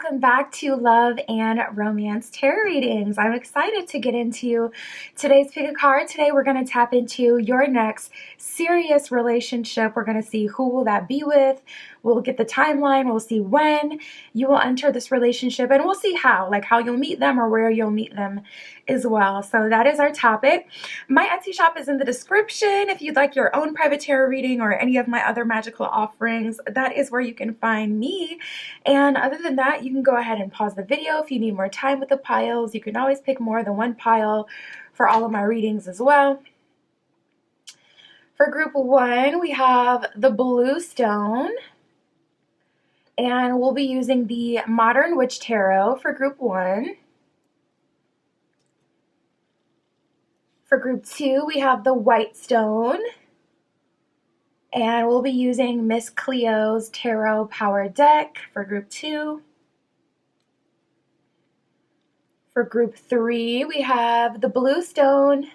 welcome back to Love and Romance Tarot Readings. I'm excited to get into today's pick a card. Today we're going to tap into your next serious relationship. We're going to see who will that be with. We'll get the timeline. We'll see when you will enter this relationship, and we'll see how you'll meet them or where you'll meet them as well. So that is our topic. My Etsy shop is in the description. If you'd like your own private tarot reading or any of my other magical offerings, that is where you can find me. And other than that, you can go ahead and pause the video if you need more time with the piles. You can always pick more than one pile for all of my readings as well. For group 1, we have the Blue Stone. And we'll be using the Modern Witch Tarot for group 1. For group 2, we have the White Stone. And we'll be using Miss Cleo's Tarot Power Deck for group 2. For group 3, we have the Blue Stone.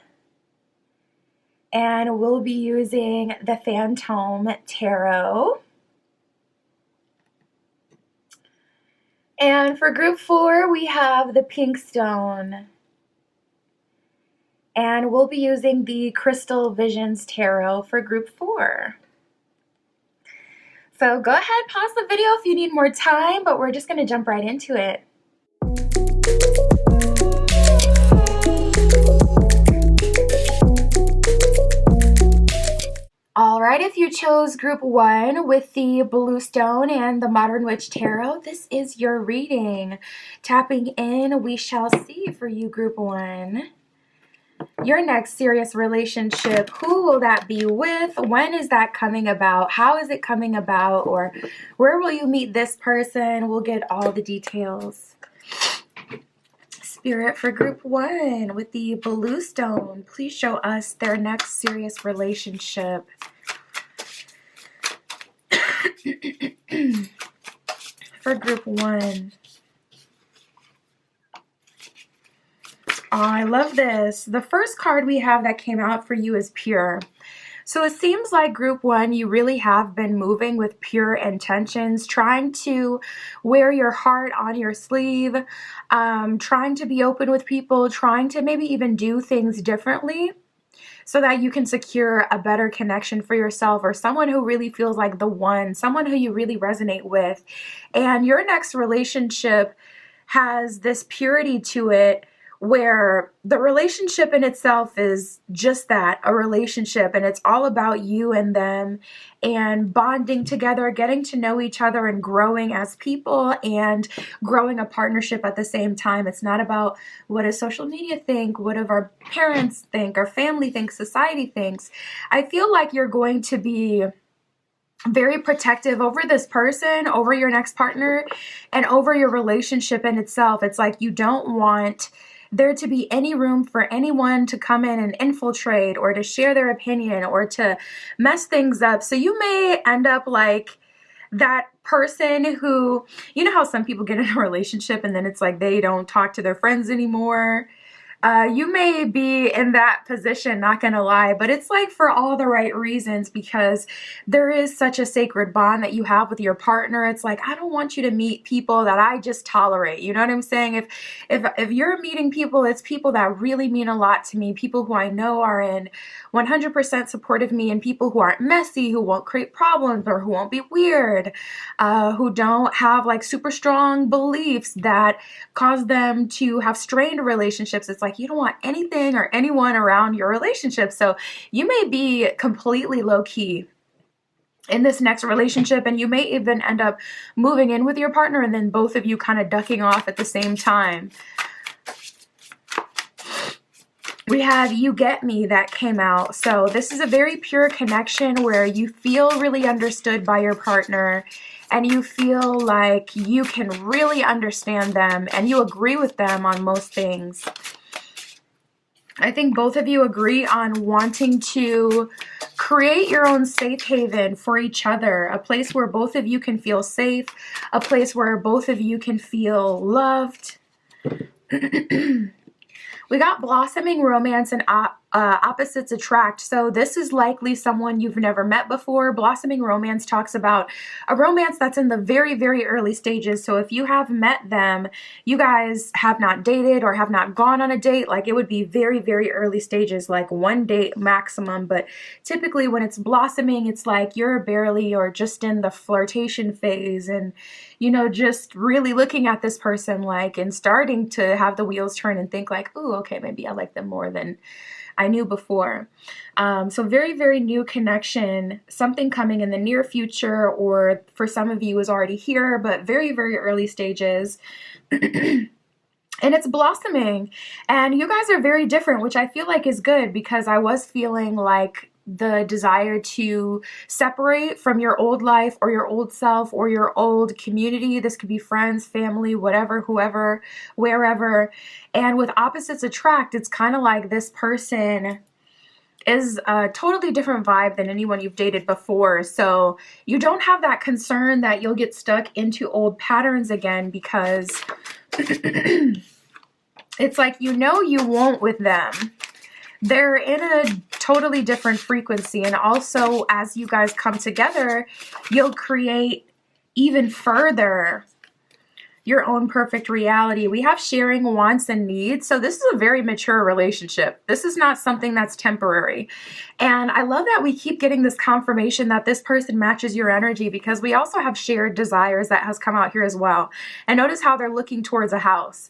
And we'll be using the Phantom Tarot. And for group 4, we have the Pink Stone. And we'll be using the Crystal Visions Tarot for group 4. So go ahead, pause the video if you need more time, but we're just going to jump right into it. Alright, if you chose group 1 with the Blue Stone and the Modern Witch Tarot, this is your reading. Tapping in, we shall see for you, group 1. Your next serious relationship, who will that be with? When is that coming about? How is it coming about? Or where will you meet this person? We'll get all the details. Spirit, for group 1 with the Blue Stone, please show us their next serious relationship. For group 1. Oh, I love this. The first card we have that came out for you is Pure. So it seems like group 1, you really have been moving with pure intentions, trying to wear your heart on your sleeve, trying to be open with people, trying to maybe even do things differently so that you can secure a better connection for yourself or someone who really feels like the one, someone who you really resonate with. And your next relationship has this purity to it, where the relationship in itself is just that, a relationship, and it's all about you and them and bonding together, getting to know each other and growing as people and growing a partnership at the same time. It's not about what does social media think, what do our parents think, our family thinks, society thinks. I feel like you're going to be very protective over this person, over your next partner, and over your relationship in itself. It's like you don't want there to be any room for anyone to come in and infiltrate or to share their opinion or to mess things up. So you may end up like that person who, you know how some people get in a relationship and then it's like they don't talk to their friends anymore. You may be in that position, not gonna lie, but it's like for all the right reasons, because there is such a sacred bond that you have with your partner. It's like, I don't want you to meet people that I just tolerate. You know what I'm saying? If you're meeting people, it's people that really mean a lot to me, people who I know are in 100% support of me, and people who aren't messy, who won't create problems or who won't be weird, who don't have like super strong beliefs that cause them to have strained relationships. It's like you don't want anything or anyone around your relationship. So you may be completely low-key in this next relationship, and you may even end up moving in with your partner and then both of you kind of ducking off at the same time. We have You Get Me that came out. So this is a very pure connection where you feel really understood by your partner and you feel like you can really understand them and you agree with them on most things. I think both of you agree on wanting to create your own safe haven for each other, a place where both of you can feel safe, a place where both of you can feel loved. We got blossoming romance and opposites attract. So this is likely someone you've never met before. Blossoming romance talks about a romance that's in the very, very early stages. So if you have met them, you guys have not dated or have not gone on a date, like it would be very, very early stages, like one date maximum. But typically when it's blossoming, it's like you're barely or just in the flirtation phase, and you know, just really looking at this person like and starting to have the wheels turn and think like, oh, okay, maybe I like them more than I knew before. So very, very new connection, something coming in the near future, or for some of you is already here, but very, very early stages. And it's blossoming, and you guys are very different, which I feel like is good, because I was feeling like the desire to separate from your old life or your old self or your old community. This could be friends, family, whatever, whoever, wherever. And with opposites attract, it's kind of like this person is a totally different vibe than anyone you've dated before. So you don't have that concern that you'll get stuck into old patterns again, because it's like, you know, you won't with them. They're in a totally different frequency. And also, as you guys come together, you'll create even further your own perfect reality. We have sharing wants and needs. So this is a very mature relationship. This is not something that's temporary. And I love that we keep getting this confirmation that this person matches your energy, because we also have shared desires that has come out here as well. And notice how they're looking towards a house.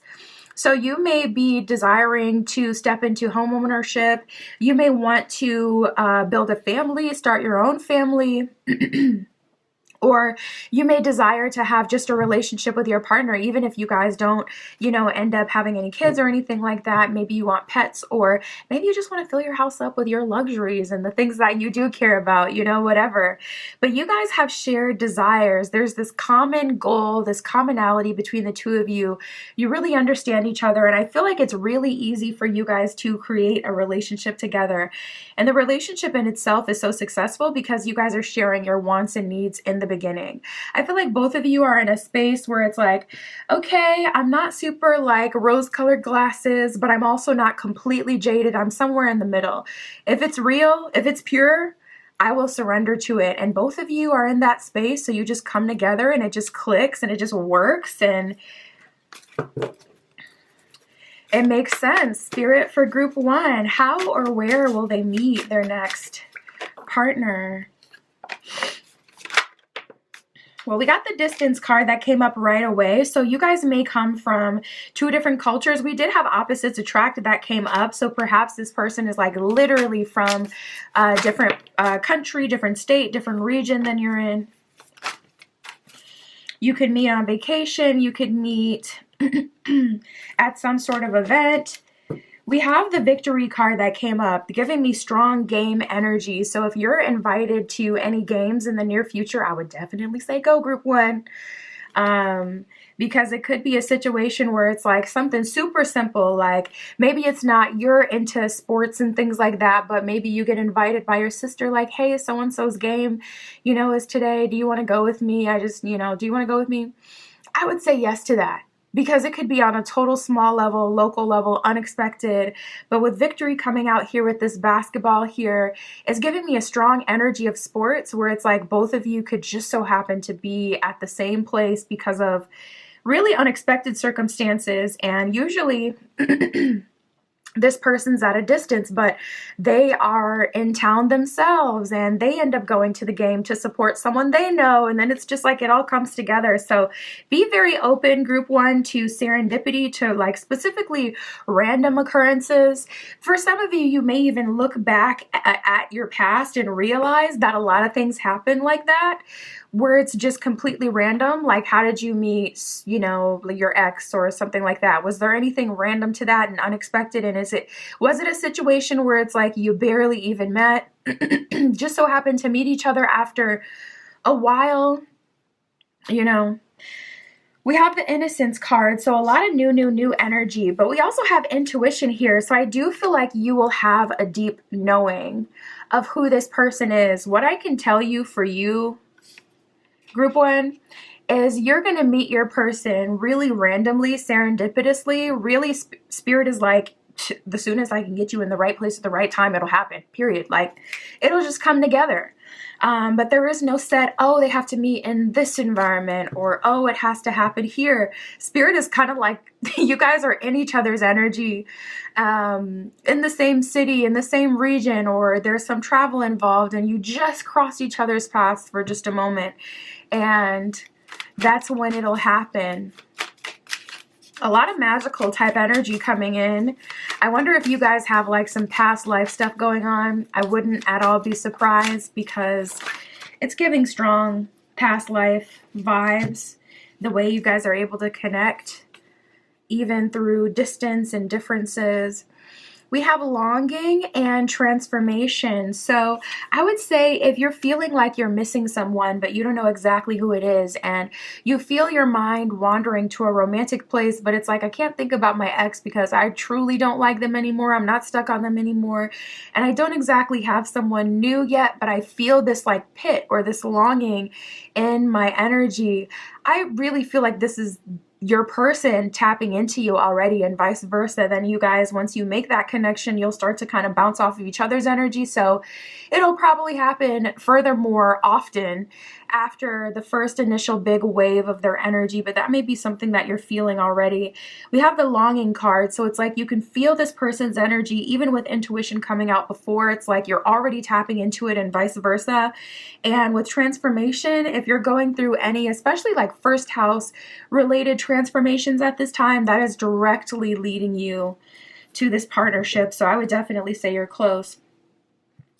So you may be desiring to step into homeownership. You may want to build a family, start your own family. Or you may desire to have just a relationship with your partner, even if you guys don't, you know, end up having any kids or anything like that. Maybe you want pets, or maybe you just want to fill your house up with your luxuries and the things that you do care about, you know, whatever. But you guys have shared desires. There's this common goal, this commonality between the two of you. You really understand each other. And I feel like it's really easy for you guys to create a relationship together. And the relationship in itself is so successful because you guys are sharing your wants and needs in the beginning. I feel like both of you are in a space where it's like, okay, I'm not super like rose-colored glasses, but I'm also not completely jaded. I'm somewhere in the middle. If it's real, if it's pure, I will surrender to it. And both of you are in that space. So you just come together and it just clicks and it just works and it makes sense. Spirit for group one, how or where will they meet their next partner? Well, we got the distance card that came up right away. So you guys may come from two different cultures. We did have opposites attract that came up. So perhaps this person is like literally from a different country, different state, different region than you're in. You could meet on vacation. You could meet at some sort of event. We have the victory card that came up, giving me strong game energy. So if you're invited to any games in the near future, I would definitely say go group one. Because it could be a situation where it's like something super simple, like maybe it's not, you're into sports and things like that, but maybe you get invited by your sister, like, hey, so-and-so's game, you know, is today. Do you want to go with me? Do you want to go with me? I would say yes to that. Because it could be on a total small level, local level, unexpected. But with victory coming out here with this basketball here, is giving me a strong energy of sports where it's like both of you could just so happen to be at the same place because of really unexpected circumstances. And usually this person's at a distance, but they are in town themselves and they end up going to the game to support someone they know. And then it's just like it all comes together. So be very open, group one, to serendipity, to like specifically random occurrences. For some of you, you may even look back at your past and realize that a lot of things happen like that, where it's just completely random. Like, how did you meet, you know, your ex or something like that? Was there anything random to that and unexpected? And was it a situation where it's like you barely even met, just so happened to meet each other after a while, you know? We have the innocence card, so a lot of new energy, but we also have intuition here. So I do feel like you will have a deep knowing of who this person is. What I can tell you for you, group one, is you're going to meet your person really randomly, serendipitously. Really, spirit is like the soonest I can get you in the right place at the right time, it'll happen, period. Like, it'll just come together. But there is no set, oh, they have to meet in this environment, or, oh, it has to happen here. Spirit is kind of like, you guys are in each other's energy, in the same city, in the same region, or there's some travel involved and you just crossed each other's paths for just a moment. And that's when it'll happen. A lot of magical type energy coming in. I wonder if you guys have like some past life stuff going on. I wouldn't at all be surprised, because it's giving strong past life vibes. The way you guys are able to connect, even through distance and differences. We have longing and transformation. So I would say if you're feeling like you're missing someone, but you don't know exactly who it is, and you feel your mind wandering to a romantic place, but it's like, I can't think about my ex because I truly don't like them anymore. I'm not stuck on them anymore. And I don't exactly have someone new yet, but I feel this like pit or this longing in my energy. I really feel like this is your person tapping into you already, and vice versa. Then you guys, once you make that connection, you'll start to kind of bounce off of each other's energy. So it'll probably happen furthermore often after the first initial big wave of their energy, but that may be something that you're feeling already. We have the longing card, so it's like you can feel this person's energy even with intuition coming out before. It's like you're already tapping into it, and vice versa. And with transformation, if you're going through any, especially like first house related transformations at this time, that is directly leading you to this partnership. So I would definitely say you're close.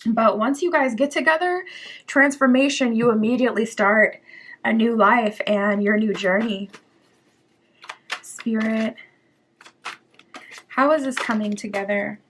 But once you guys get together, transformation, you immediately start a new life and your new journey. Spirit, how is this coming together?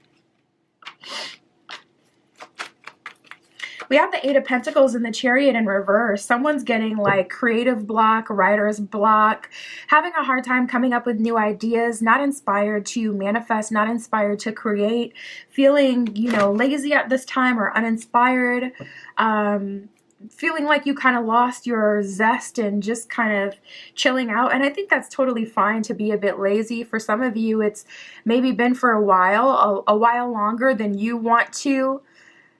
We have the Eight of Pentacles and the Chariot in reverse. Someone's getting like creative block, writer's block, having a hard time coming up with new ideas, not inspired to manifest, not inspired to create, feeling, you know, lazy at this time or uninspired, feeling like you kind of lost your zest and just kind of chilling out. And I think that's totally fine to be a bit lazy. For some of you, it's maybe been for a while longer than you want to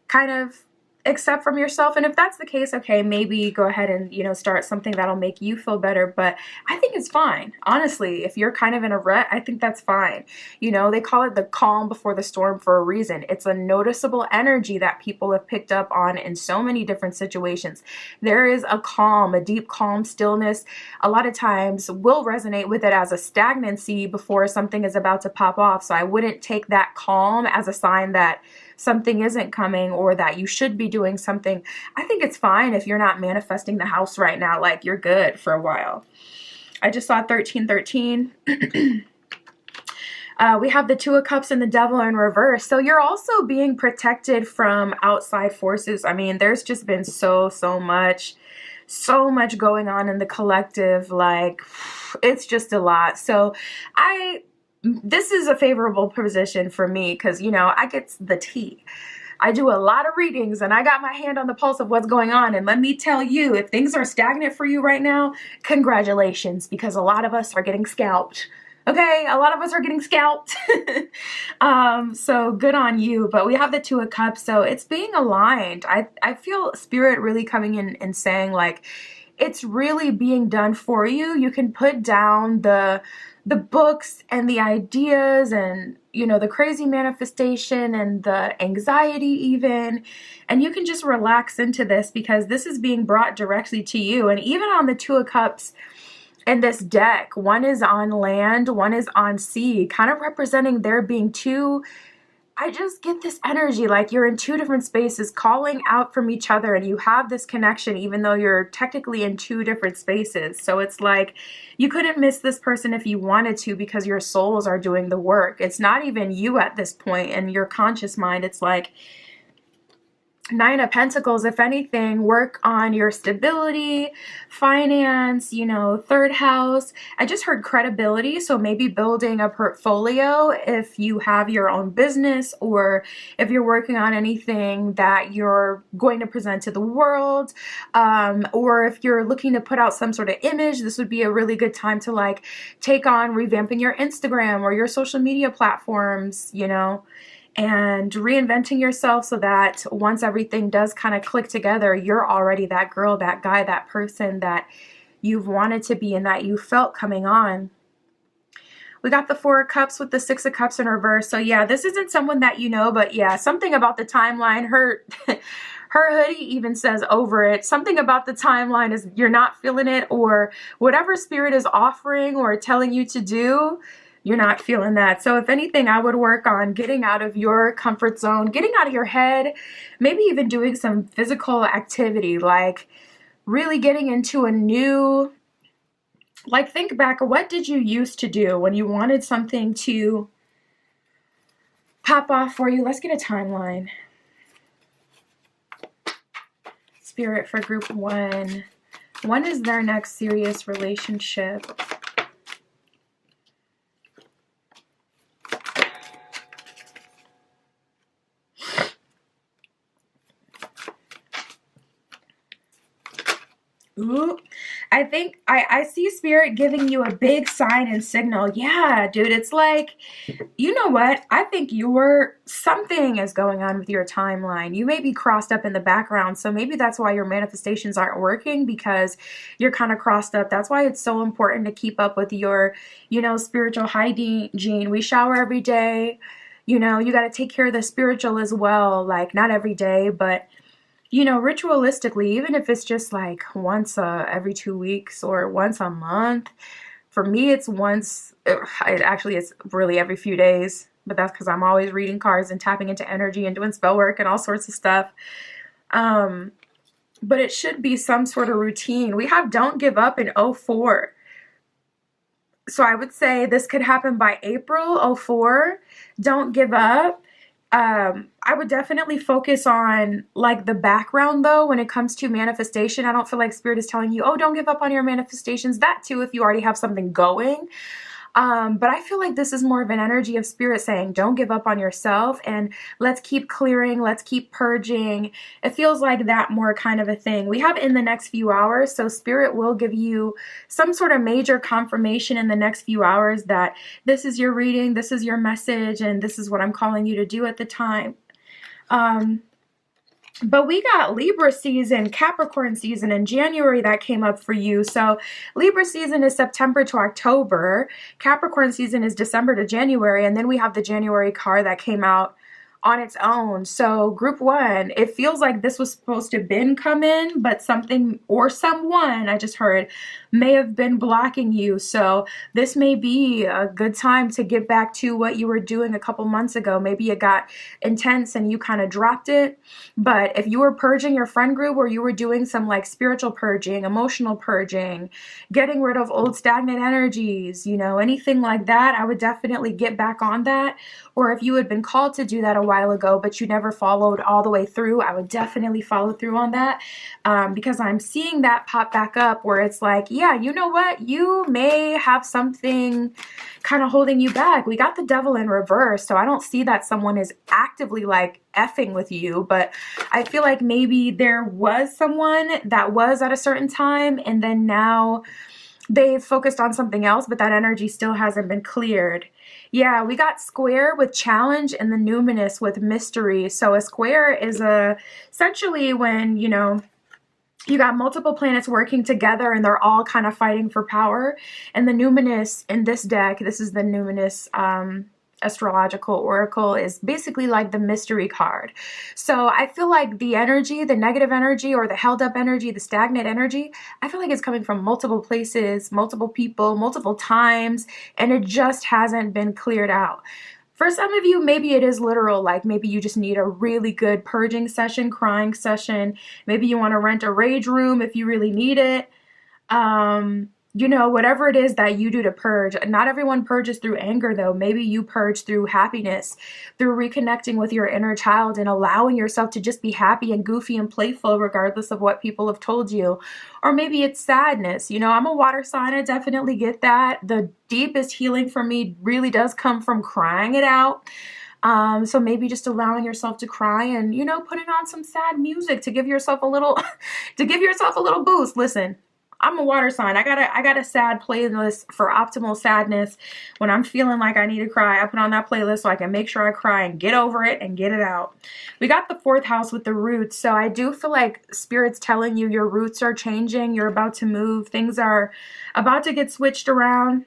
kind of accept from yourself. And if that's the case, okay, maybe go ahead and, you know, start something that'll make you feel better. But I think it's fine. Honestly, if you're kind of in a rut, I think that's fine. You know, they call it the calm before the storm for a reason. It's a noticeable energy that people have picked up on in so many different situations. There is a calm, a deep calm, stillness. A lot of times we'll resonate with it as a stagnancy before something is about to pop off. So I wouldn't take that calm as a sign that something isn't coming or that you should be doing something. I think it's fine if you're not manifesting the house right now. Like, you're good for a while. I just saw 1313. We have the Two of Cups and the Devil in reverse. So you're also being protected from outside forces. I mean, there's just been so much going on in the collective. Like, it's just a lot. So this is a favorable position for me because, you know, I get the tea. I do a lot of readings and I got my hand on the pulse of what's going on. And let me tell you, if things are stagnant for you right now, congratulations, because a lot of us are getting scalped. Okay, a lot of us are getting scalped. So good on you. But we have the Two of Cups, so it's being aligned. I feel Spirit really coming in and saying, like, it's really being done for you. You can put down the books and the ideas and, you know, the crazy manifestation and the anxiety even, and you can just relax into this because this is being brought directly to you. And even on the Two of Cups in this deck, one is on land, one is on sea, kind of representing there being two. I just get this energy like you're in two different spaces calling out from each other, and you have this connection even though you're technically in two different spaces. So it's like you couldn't miss this person if you wanted to because your souls are doing the work. It's not even you at this point in your conscious mind. It's like Nine of Pentacles, if anything, work on your stability, finance, third house. I just heard credibility. So maybe building a portfolio if you have your own business, or if you're working on anything that you're going to present to the world, or if you're looking to put out some sort of image, this would be a really good time to like take on revamping your Instagram or your social media platforms, and reinventing yourself so that once everything does kind of click together, you're already that girl, that guy, that person that you've wanted to be and that you felt coming on. We got the Four of Cups with the Six of Cups in reverse. So yeah, this isn't someone that you know, but yeah, something about the timeline. Her hoodie even says over it, something about the timeline is you're not feeling it, or whatever spirit is offering or telling you to do, you're not feeling that. So if anything, I would work on getting out of your comfort zone, getting out of your head, maybe even doing some physical activity, like really getting into a new, like think back, what did you used to do when you wanted something to pop off for you? Let's get a timeline. Spirit for group one. When is their next serious relationship? Ooh, I think I see Spirit giving you a big sign and signal. Yeah, dude, it's like, you know what? I think something is going on with your timeline. You may be crossed up in the background, so maybe that's why your manifestations aren't working, because you're kind of crossed up. That's why it's so important to keep up with your, spiritual hygiene. We shower every day. You got to take care of the spiritual as well. Like, not every day, but ritualistically, even if it's just like once every 2 weeks or once a month. For me, it's it's really every few days, but that's because I'm always reading cards and tapping into energy and doing spell work and all sorts of stuff. But it should be some sort of routine. We have Don't Give Up in 04. So I would say this could happen by April 04. Don't give up. I would definitely focus on like the background though when it comes to manifestation. I don't feel like Spirit is telling you, oh, don't give up on your manifestations. That too, if you already have something going. But I feel like this is more of an energy of Spirit saying, don't give up on yourself and let's keep clearing, let's keep purging. It feels like that more kind of a thing. We have in the next few hours, so Spirit will give you some sort of major confirmation in the next few hours that this is your reading, this is your message, and this is what I'm calling you to do at the time. But we got Libra season, Capricorn season in January that came up for you. So Libra season is September to October. Capricorn season is December to January. And then we have the January card that came out on its own. So group one, it feels like this was supposed to come in, but something or someone, I just heard, may have been blocking you. So this may be a good time to get back to what you were doing a couple months ago. Maybe it got intense and you kind of dropped it. But if you were purging your friend group, or you were doing some like spiritual purging, emotional purging, getting rid of old stagnant energies, anything like that, I would definitely get back on that. Or if you had been called to do that a while ago, but you never followed all the way through, I would definitely follow through on that, because I'm seeing that pop back up where it's like, yeah, you know what? You may have something kind of holding you back. We got the Devil in reverse, so I don't see that someone is actively like effing with you, but I feel like maybe there was someone that was at a certain time and then now they've focused on something else, but that energy still hasn't been cleared. Yeah, we got Square with Challenge and the Numinous with Mystery. So a square is essentially when, you got multiple planets working together and they're all kind of fighting for power. And the Numinous in this deck, this is the Numinous astrological oracle, is basically like the mystery card. So I feel like the energy, the negative energy or the held up energy, the stagnant energy, I feel like it's coming from multiple places, multiple people, multiple times, and it just hasn't been cleared out. For some of you, maybe it is literal, like maybe you just need a really good purging session, crying session. Maybe you want to rent a rage room if you really need it. you know, whatever it is that you do to purge. Not everyone purges through anger, though. Maybe you purge through happiness, through reconnecting with your inner child and allowing yourself to just be happy and goofy and playful, regardless of what people have told you. Or maybe it's sadness. You know, I'm a water sign. I definitely get that. The deepest healing for me really does come from crying it out. So maybe just allowing yourself to cry and, you know, putting on some sad music to give yourself a little, boost. Listen, I'm a water sign. I got a sad playlist for optimal sadness. When I'm feeling like I need to cry, I put on that playlist so I can make sure I cry and get over it and get it out. We got the 4th house with the roots. So I do feel like Spirit's telling you your roots are changing. You're about to move. Things are about to get switched around.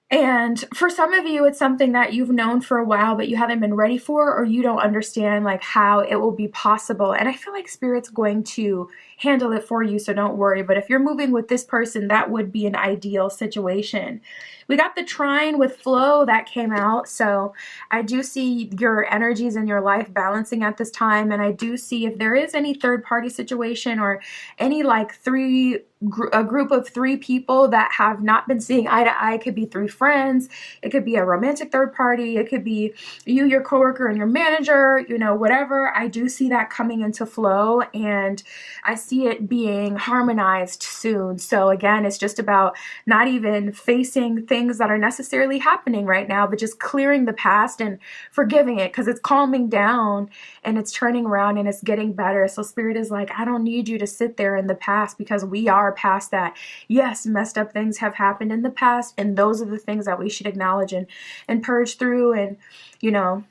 And for some of you, it's something that you've known for a while, but you haven't been ready for, or you don't understand like how it will be possible. And I feel like Spirit's going to handle it for you, so don't worry. But if you're moving with this person, that would be an ideal situation. We got the trine with flow that came out. So I do see your energies in your life balancing at this time. And I do see if there is any third party situation or any like a group of 3 people that have not been seeing eye to eye. It could be 3 friends. It could be a romantic third party. It could be you, your coworker, and your manager, you know, whatever. I do see that coming into flow, and I see it being harmonized soon. So again, it's just about not even facing things that are necessarily happening right now, but just clearing the past and forgiving it, because it's calming down and it's turning around and it's getting better. So Spirit is like, I don't need you to sit there in the past, because we are past that. Yes, messed up things have happened in the past, and those are the things that we should acknowledge and purge through and, you know,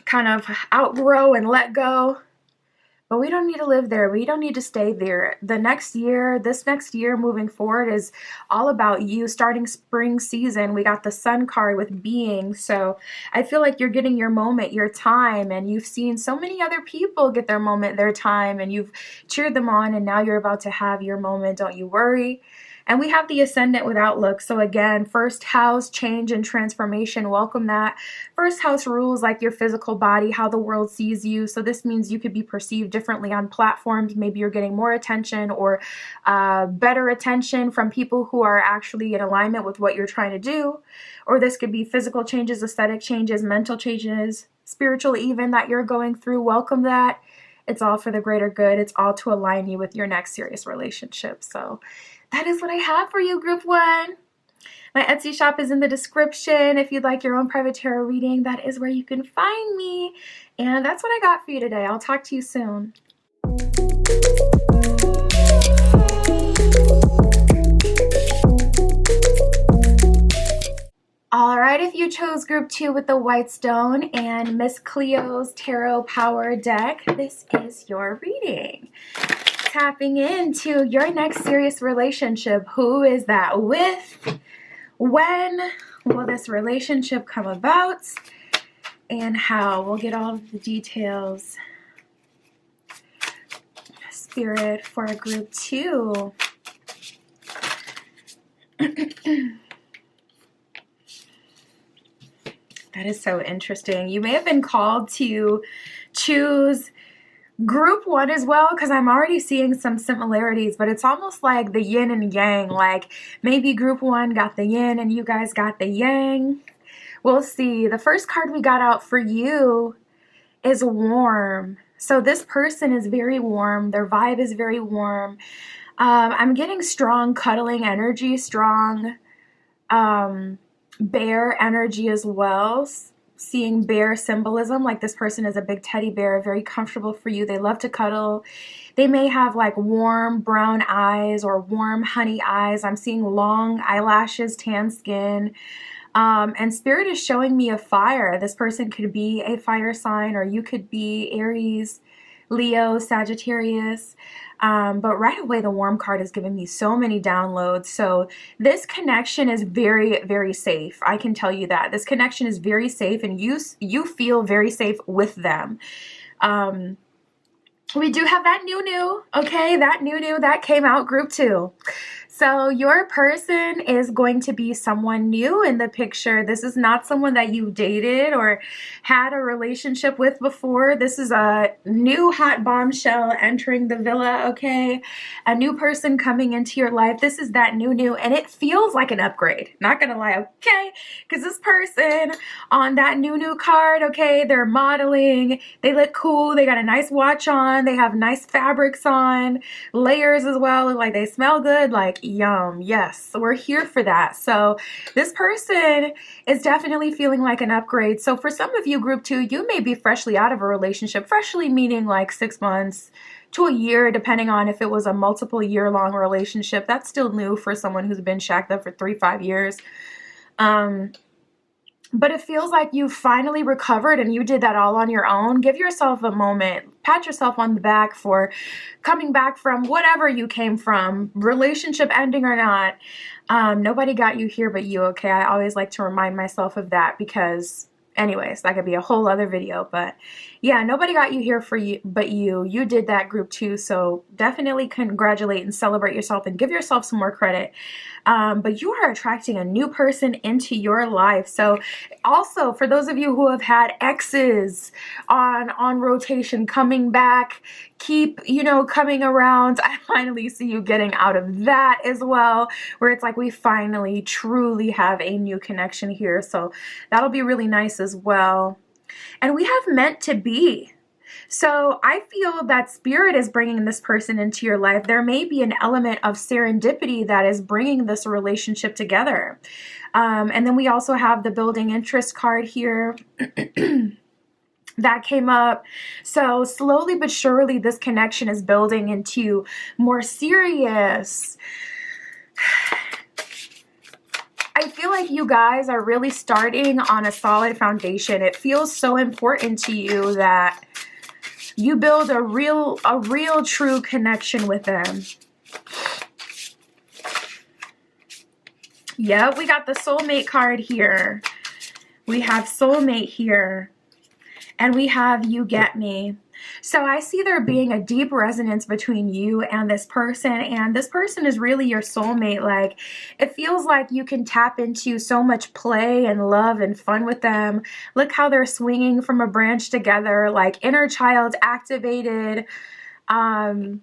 kind of outgrow and let go. But we don't need to live there. We don't need to stay there. This next year moving forward is all about you starting spring season. We got the Sun card with being. So I feel like you're getting your moment, your time, and you've seen so many other people get their moment, their time, and you've cheered them on, and now you're about to have your moment. Don't you worry. And we have the Ascendant with Outlook. So again, 1st house, change and transformation. Welcome that. 1st house rules like your physical body, how the world sees you. So this means you could be perceived differently on platforms. Maybe you're getting more attention or better attention from people who are actually in alignment with what you're trying to do. Or this could be physical changes, aesthetic changes, mental changes, spiritual even that you're going through. Welcome that. It's all for the greater good. It's all to align you with your next serious relationship. So that is what I have for you, Group 1. My Etsy shop is in the description. If you'd like your own private tarot reading, that is where you can find me. And that's what I got for you today. I'll talk to you soon. All right, if you chose Group 2 with the White Stone and Miss Cleo's Tarot Power deck, this is your reading. Tapping into your next serious relationship. Who is that with? When will this relationship come about? And how? We'll get all of the details. Spirit for Group 2. That is so interesting. You may have been called to choose Group 1 as well, because I'm already seeing some similarities, but it's almost like the yin and yang. Like maybe Group 1 got the yin and you guys got the yang. We'll see. The first card we got out for you is warm. So this person is very warm. Their vibe is very warm. I'm getting strong cuddling energy, strong bear energy as well. Seeing bear symbolism, like this person is a big teddy bear, very comfortable for you. They love to cuddle. They may have like warm brown eyes or warm honey eyes. I'm seeing long eyelashes, tan skin. And Spirit is showing me a fire. This person could be a fire sign, or you could be Aries, Leo, Sagittarius. But right away, the warm card is giving me so many downloads. So this connection is very, very safe. I can tell you that. This connection is very safe, and you feel very safe with them. We do have that new, okay? That new that came out, Group 2. So your person is going to be someone new in the picture. This is not someone that you dated or had a relationship with before. This is a new hot bombshell entering the villa, okay? A new person coming into your life. This is that new, and it feels like an upgrade. Not gonna lie, okay? Because this person on that new card, okay, they're modeling. They look cool. They got a nice watch on. They have nice fabrics on, layers as well. Like they smell good. Like yum. Yes, we're here for that. So this person is definitely feeling like an upgrade. So for some of you, group 2, you may be freshly out of a relationship. Freshly meaning like 6 months to a year, depending on if it was a multiple year-long relationship. That's still new for someone who's been shacked up for 3-5 years. But it feels like you finally recovered and you did that all on your own. Give yourself a moment. Pat yourself on the back for coming back from whatever you came from, relationship ending or not. Nobody got you here but you, okay? I always like to remind myself of that because, anyways, that could be a whole other video. But yeah, nobody got you here for you but you. You did that, group 2. So definitely congratulate and celebrate yourself and give yourself some more credit. But you are attracting a new person into your life. So also for those of you who have had exes on rotation coming back, keep, coming around. I finally see you getting out of that as well, where it's like we finally truly have a new connection here. So that'll be really nice as well. And we have meant to be. So I feel that spirit is bringing this person into your life. There may be an element of serendipity that is bringing this relationship together. And then we also have the building interest card here. That came up. So slowly but surely this connection is building into more serious. I feel like you guys are really starting on a solid foundation. It feels so important to you that you build a real true connection with them. Yeah, we got the soulmate card here. We have soulmate here. And we have you get me. So I see there being a deep resonance between you and this person is really your soulmate. Like, it feels like you can tap into so much play and love and fun with them. Look how they're swinging from a branch together, like inner child activated. I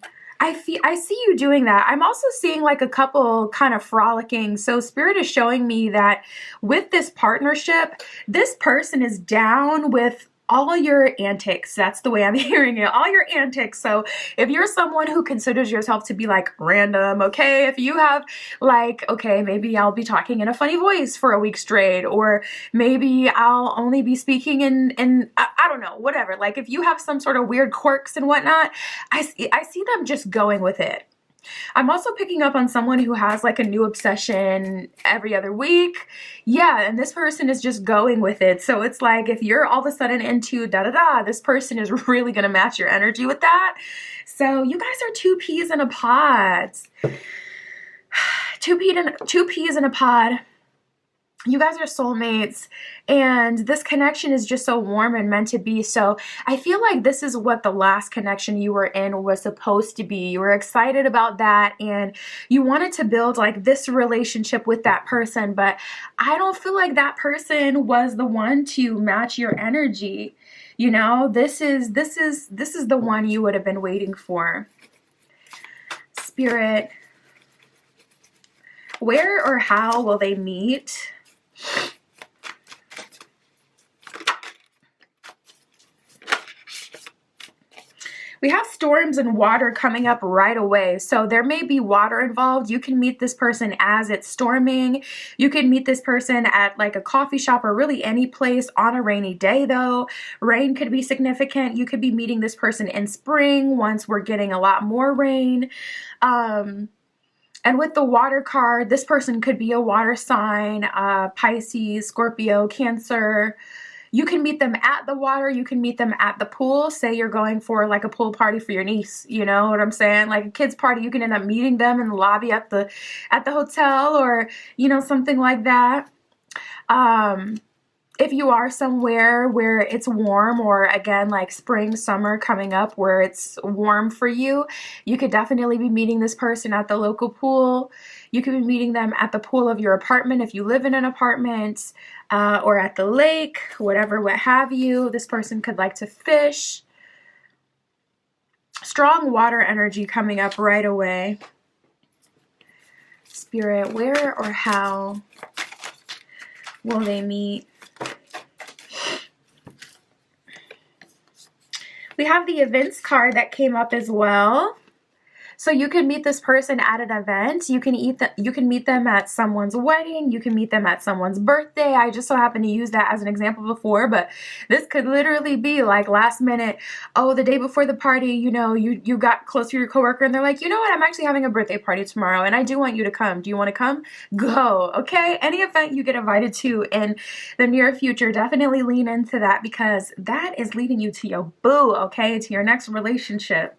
see you doing that. I'm also seeing like a couple kind of frolicking. So spirit is showing me that with this partnership, this person is down with all your antics. That's the way I'm hearing it. All your antics. So if you're someone who considers yourself to be like random, okay, if you have like, okay, maybe I'll be talking in a funny voice for a week straight, or maybe I'll only be speaking in I don't know, whatever. Like if you have some sort of weird quirks and whatnot, I see them just going with it. I'm also picking up on someone who has like a new obsession every other week. Yeah, and this person is just going with it. So it's like if you're all of a sudden into da-da-da, this person is really going to match your energy with that. So you guys are two peas in a pod. Two peas in a pod. You guys are soulmates, and this connection is just so warm and meant to be. So I feel like this is what the last connection you were in was supposed to be. You were excited about that, and you wanted to build like this relationship with that person, but I don't feel like that person was the one to match your energy. You know, this is the one you would have been waiting for. Spirit, where or how will they meet? We have storms and water coming up right away. So there may be water involved. You can meet this person as it's storming. You can meet this person at like a coffee shop or really any place on a rainy day though. Rain could be significant. You could be meeting this person in spring once we're getting a lot more rain. And with the water card, this person could be a water sign, Pisces, Scorpio, Cancer. You can meet them at the water. You can meet them at the pool. Say you're going for like a pool party for your niece. You know what I'm saying? Like a kid's party. You can end up meeting them in the lobby at the hotel or, you know, something like that. if you are somewhere where it's warm, or again, like spring, summer coming up where it's warm for you, you could definitely be meeting this person at the local pool. You could be meeting them at the pool of your apartment if you live in an apartment, or at the lake, whatever, what have you. This person could like to fish. Strong water energy coming up right away. Spirit, where or how will they meet? We have the events card that came up as well. So you can meet this person at an event. You can meet them at someone's wedding. You can meet them at someone's birthday. I just so happened to use that as an example before, but this could literally be like last minute. Oh, the day before the party, you know, you got close to your coworker and they're like, you know what, I'm actually having a birthday party tomorrow and I do want you to come. Do you want to come? Go. Okay. Any event you get invited to in the near future, definitely lean into that, because that is leading you to your boo. Okay. To your next relationship.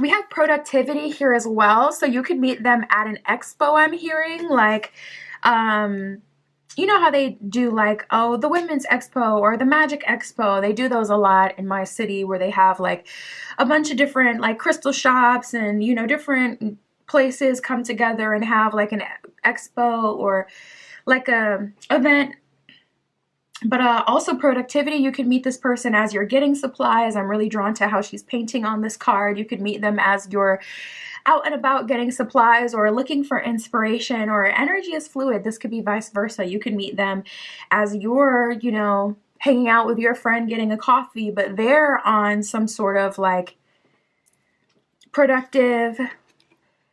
We have productivity here as well. So you could meet them at an expo, I'm hearing. Like, you know how they do like, oh, the Women's Expo or the Magic Expo. They do those a lot in my city, where they have like a bunch of different like crystal shops and, you know, different places come together and have like an expo or like a event. But also productivity, you could meet this person as you're getting supplies. I'm really drawn to how she's painting on this card. You could meet them as you're out and about getting supplies or looking for inspiration, or energy is fluid. This could be vice versa. You could meet them as you're, you know, hanging out with your friend, getting a coffee, but they're on some sort of like productive,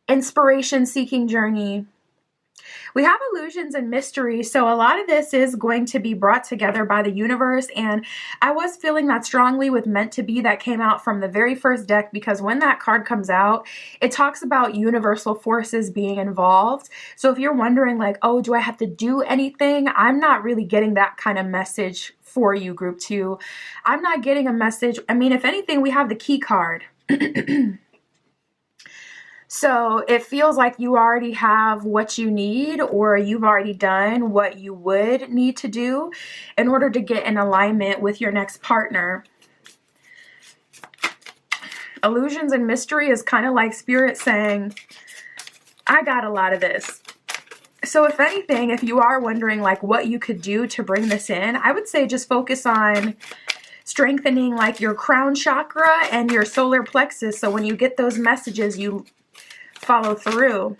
inspiration-seeking journey. We have illusions and mystery, so a lot of this is going to be brought together by the universe, and I was feeling that strongly with Meant to Be that came out from the very first deck, because when that card comes out, it talks about universal forces being involved. So if you're wondering like, oh, do I have to do anything? I'm not really getting that kind of message for you, Group 2. I'm not getting a message. I mean, if anything, we have the key card. So it feels like you already have what you need, or you've already done what you would need to do in order to get in alignment with your next partner. Illusions and mystery is kind of like Spirit saying, I got a lot of this. So if anything, if you are wondering like what you could do to bring this in, I would say just focus on strengthening like your crown chakra and your solar plexus. So when you get those messages, you follow through.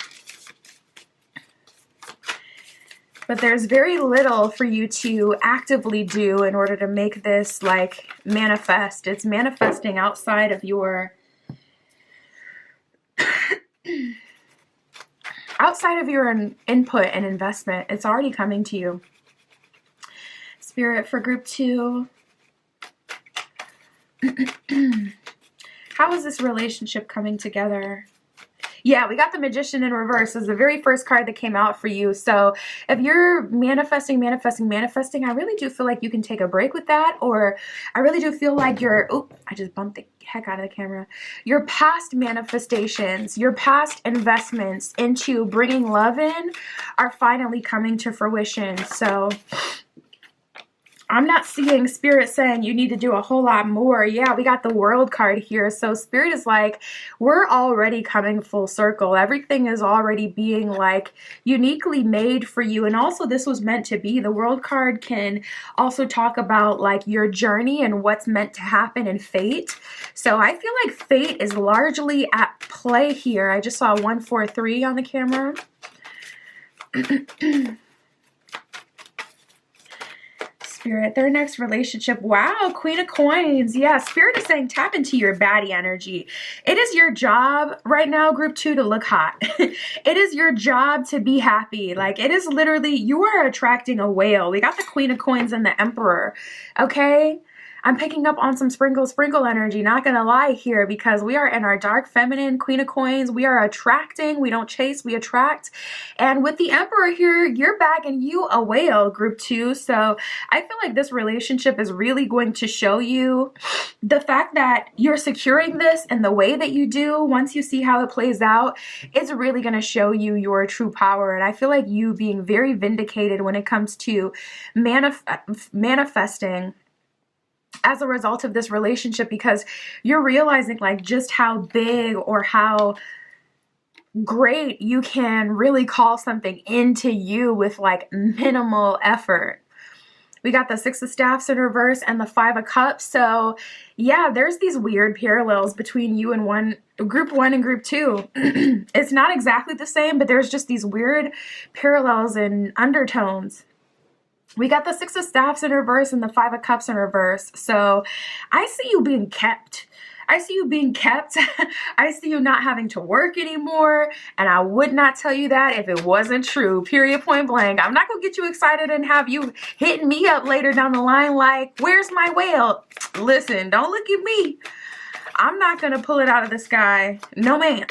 But there's very little for you to actively do in order to make this like manifest. It's manifesting outside of your input and investment. It's already coming to you. Spirit for Group 2. How is this relationship coming together? Yeah, we got the Magician in reverse as the very first card that came out for you. So if you're manifesting, I really do feel like you can take a break with that. Or I really do feel like I just bumped the heck out of the camera. Your past manifestations, your past investments into bringing love in are finally coming to fruition. So I'm not seeing Spirit saying you need to do a whole lot more. Yeah, we got the World card here. So Spirit is like, we're already coming full circle. Everything is already being like uniquely made for you. And also this was meant to be. The World card can also talk about like your journey and what's meant to happen in fate. So I feel like fate is largely at play here. I just saw 143 on the camera. Spirit, their next relationship. Wow, Queen of Coins. Yeah, Spirit is saying tap into your baddie energy. It is your job right now, Group 2, to look hot. It is your job to be happy. Like, it is literally, you are attracting a whale. We got the Queen of Coins and the Emperor. Okay? I'm picking up on some sprinkle energy, not gonna lie here, because we are in our dark feminine, Queen of Coins. We are attracting, we don't chase, we attract. And with the Emperor here, you're bagging you a whale, group 2. So I feel like this relationship is really going to show you the fact that you're securing this and the way that you do, once you see how it plays out, it's really gonna show you your true power. And I feel like you being very vindicated when it comes to manifesting as a result of this relationship, because you're realizing like just how big or how great you can really call something into you with like minimal effort. We got the 6 of Staffs in reverse and the 5 of Cups. So yeah, there's these weird parallels between you and group 1 and group 2. It's not exactly the same, but there's just these weird parallels and undertones. We got the 6 of Staffs in reverse and the 5 of Cups in reverse. So I see you being kept. I see you being kept. I see you not having to work anymore. And I would not tell you that if it wasn't true. Period, point blank. I'm not going to get you excited and have you hitting me up later down the line like, where's my whale? Listen, don't look at me. I'm not going to pull it out of the sky. No, ma'am.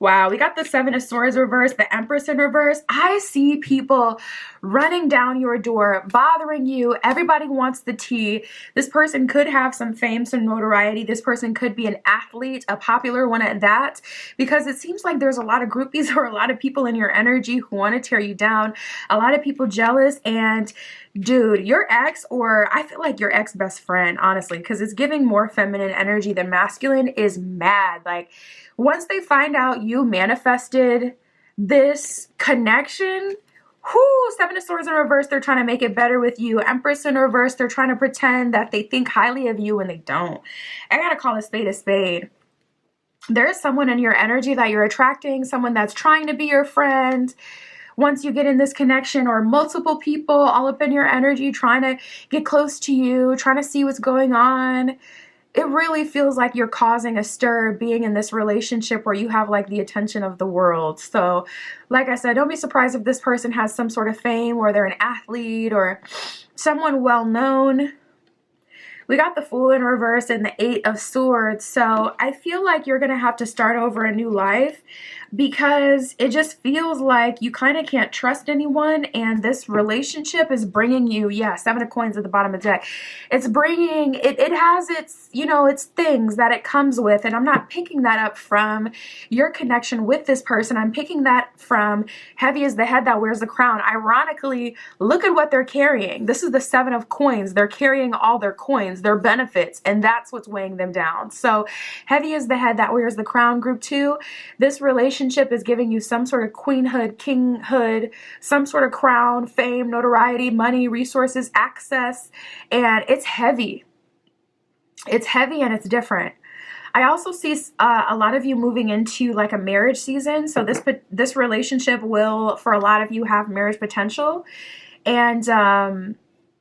Wow, we got the 7 of Swords reverse, the Empress in reverse. I see people running down your door, bothering you. Everybody wants the tea. This person could have some fame, some notoriety. This person could be an athlete, a popular one at that, because it seems like there's a lot of groupies or a lot of people in your energy who want to tear you down, a lot of people jealous. And dude, your ex, or I feel like your ex best friend, honestly, because it's giving more feminine energy than masculine, is mad. Like, once they find out you manifested this connection, whoo, 7 of Swords in reverse, they're trying to make it better with you. Empress in reverse, they're trying to pretend that they think highly of you when they don't. I gotta call a spade a spade. There is someone in your energy that you're attracting, someone that's trying to be your friend. Once you get in this connection, or multiple people all up in your energy trying to get close to you, trying to see what's going on, it really feels like you're causing a stir being in this relationship where you have like the attention of the world. So like I said, don't be surprised if this person has some sort of fame, or they're an athlete or someone well known. We got the Fool in reverse and the 8 of Swords. So I feel like you're going to have to start over a new life, because it just feels like you kind of can't trust anyone, and this relationship is bringing you, yeah, 7 of Coins at the bottom of the deck. It's bringing, it has its, you know, its things that it comes with, and I'm not picking that up from your connection with this person. I'm picking that from heavy is the head that wears the crown. Ironically, look at what they're carrying. This is the 7 of Coins. They're carrying all their coins, their benefits, and that's what's weighing them down. So heavy is the head that wears the crown, group 2. This relationship is giving you some sort of queenhood, kinghood, some sort of crown, fame, notoriety, money, resources, access, and it's heavy. It's heavy and it's different. I also see a lot of you moving into like a marriage season. So this relationship will, for a lot of you, have marriage potential. And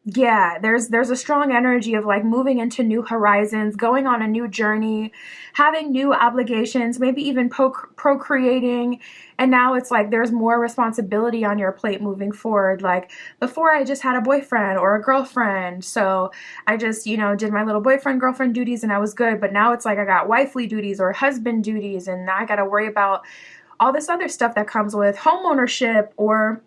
yeah, there's a strong energy of like moving into new horizons, going on a new journey, having new obligations, maybe even procreating. And now it's like there's more responsibility on your plate moving forward. Like before, I just had a boyfriend or a girlfriend. So I just, you know, did my little boyfriend, girlfriend duties and I was good. But now it's like I got wifely duties or husband duties, and now I got to worry about all this other stuff that comes with home ownership or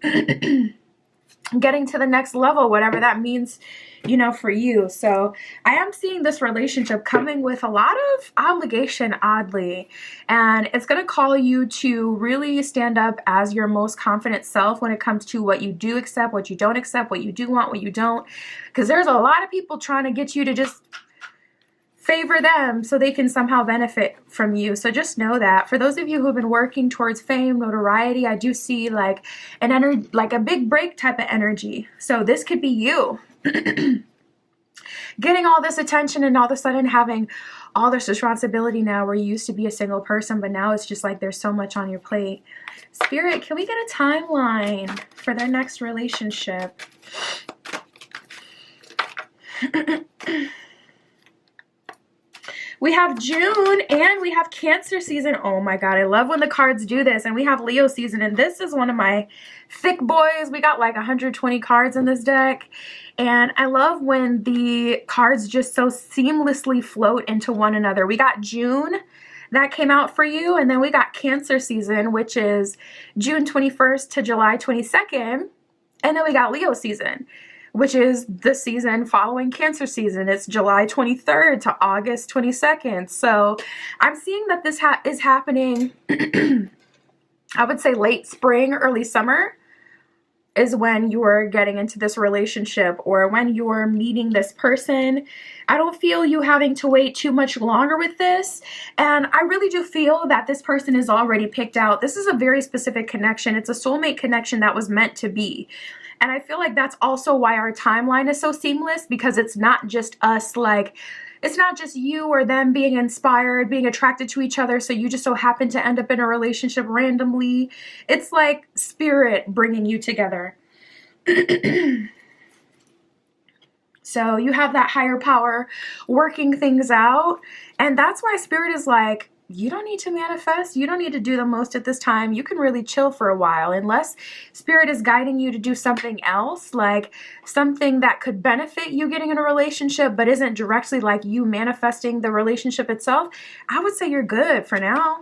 getting to the next level, whatever that means, you know, for you. So I am seeing this relationship coming with a lot of obligation, oddly, and it's going to call you to really stand up as your most confident self when it comes to what you do accept, what you don't accept, what you do want, what you don't, because there's a lot of people trying to get you to just favor them so they can somehow benefit from you. So just know that for those of you who have been working towards fame, notoriety, I do see like an energy, like a big break type of energy. So this could be you getting all this attention and all of a sudden having all this responsibility now, where you used to be a single person, but now it's just like there's so much on your plate. Spirit, can we get a timeline for their next relationship? We have June and we have Cancer season. Oh my God, I love when the cards do this. And we have Leo season, and this is one of my thick boys. We got like 120 cards in this deck. And I love when the cards just so seamlessly float into one another. We got June that came out for you, and then we got Cancer season, which is June 21st to July 22nd. And then we got Leo season, which is the season following Cancer season. It's July 23rd to August 22nd. So I'm seeing that this is happening, I would say late spring, early summer is when you're getting into this relationship or when you're meeting this person. I don't feel you having to wait too much longer with this. And I really do feel that this person is already picked out. This is a very specific connection. It's a soulmate connection that was meant to be. And I feel like that's also why our timeline is so seamless, because it's not just us, like, it's not just you or them being inspired, being attracted to each other, so you just so happen to end up in a relationship randomly. It's like spirit bringing you together. So you have that higher power working things out. And that's why spirit is like, you don't need to manifest. You don't need to do the most at this time. You can really chill for a while, unless spirit is guiding you to do something else, like something that could benefit you getting in a relationship, but isn't directly like you manifesting the relationship itself. I would say you're good for now,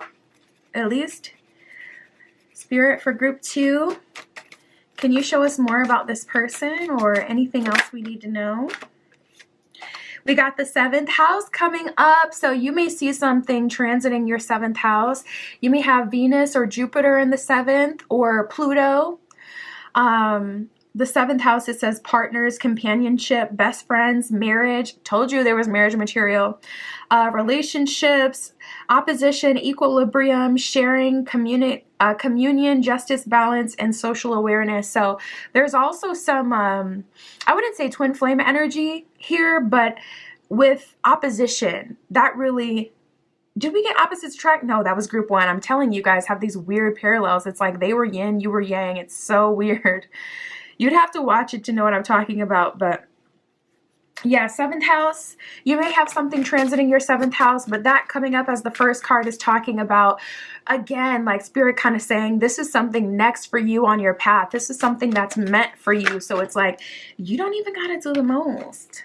at least. Spirit, for group 2, can you show us more about this person or anything else we need to know? We got the 7th house coming up, so you may see something transiting your 7th house. You may have Venus or Jupiter in the 7th, or Pluto. The 7th house, it says partners, companionship, best friends, marriage. Told you there was marriage material. Relationships, opposition, equilibrium, sharing, communion, justice, balance, and social awareness. So there's also some, I wouldn't say twin flame energy here, but with opposition, that really, did we get opposites attract? No, that was group 1. I'm telling you guys have these weird parallels. It's like they were yin, you were yang. It's so weird. You'd have to watch it to know what I'm talking about, but yeah, 7th house, you may have something transiting your 7th house, but that coming up as the first card is talking about, again, like spirit kind of saying, this is something next for you on your path. This is something that's meant for you. So it's like, you don't even got to do the most.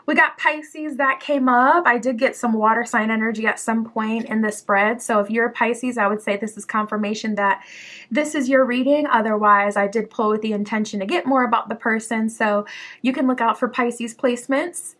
We got Pisces that came up. I did get some water sign energy at some point in the spread. So if you're a Pisces, I would say this is confirmation that this is your reading. Otherwise, I did pull with the intention to get more about the person. So you can look out for Pisces placements.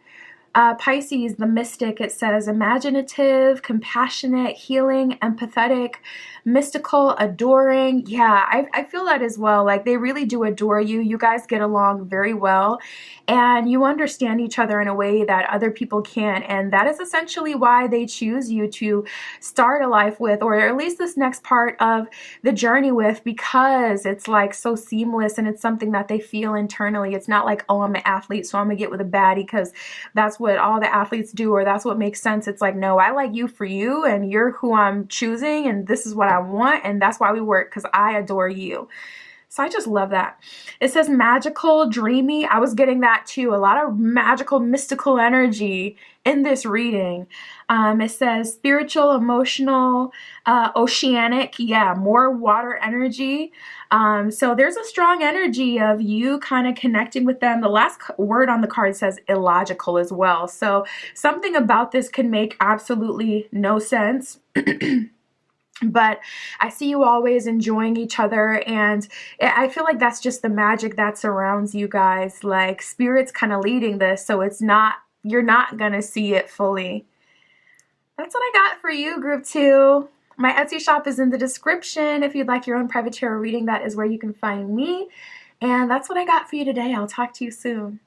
Pisces, the mystic, it says imaginative, compassionate, healing, empathetic, mystical, adoring. Yeah, I feel that as well. Like they really do adore you. You guys get along very well and you understand each other in a way that other people can't. And that is essentially why they choose you to start a life with, or at least this next part of the journey with, because it's like so seamless and it's something that they feel internally. It's not like, oh, I'm an athlete, so I'm gonna get with a baddie because that's what all the athletes do, or that's what makes sense. It's like, no, I like you for you and you're who I'm choosing and this is what I want, and that's why we work, because I adore you. So I just love that. It says magical, dreamy. I was getting that too. A lot of magical, mystical energy in this reading. It says spiritual, emotional, oceanic. Yeah, more water energy. So there's a strong energy of you kind of connecting with them. The last word on the card says illogical as well. So something about this can make absolutely no sense. But I see you always enjoying each other, and I feel like that's just the magic that surrounds you guys. Like spirit's kind of leading this, so it's not, you're not gonna see it fully. That's what I got for you, group 2. My Etsy shop is in the description. If you'd like your own private tarot reading, that is where you can find me. And that's what I got for you today. I'll talk to you soon.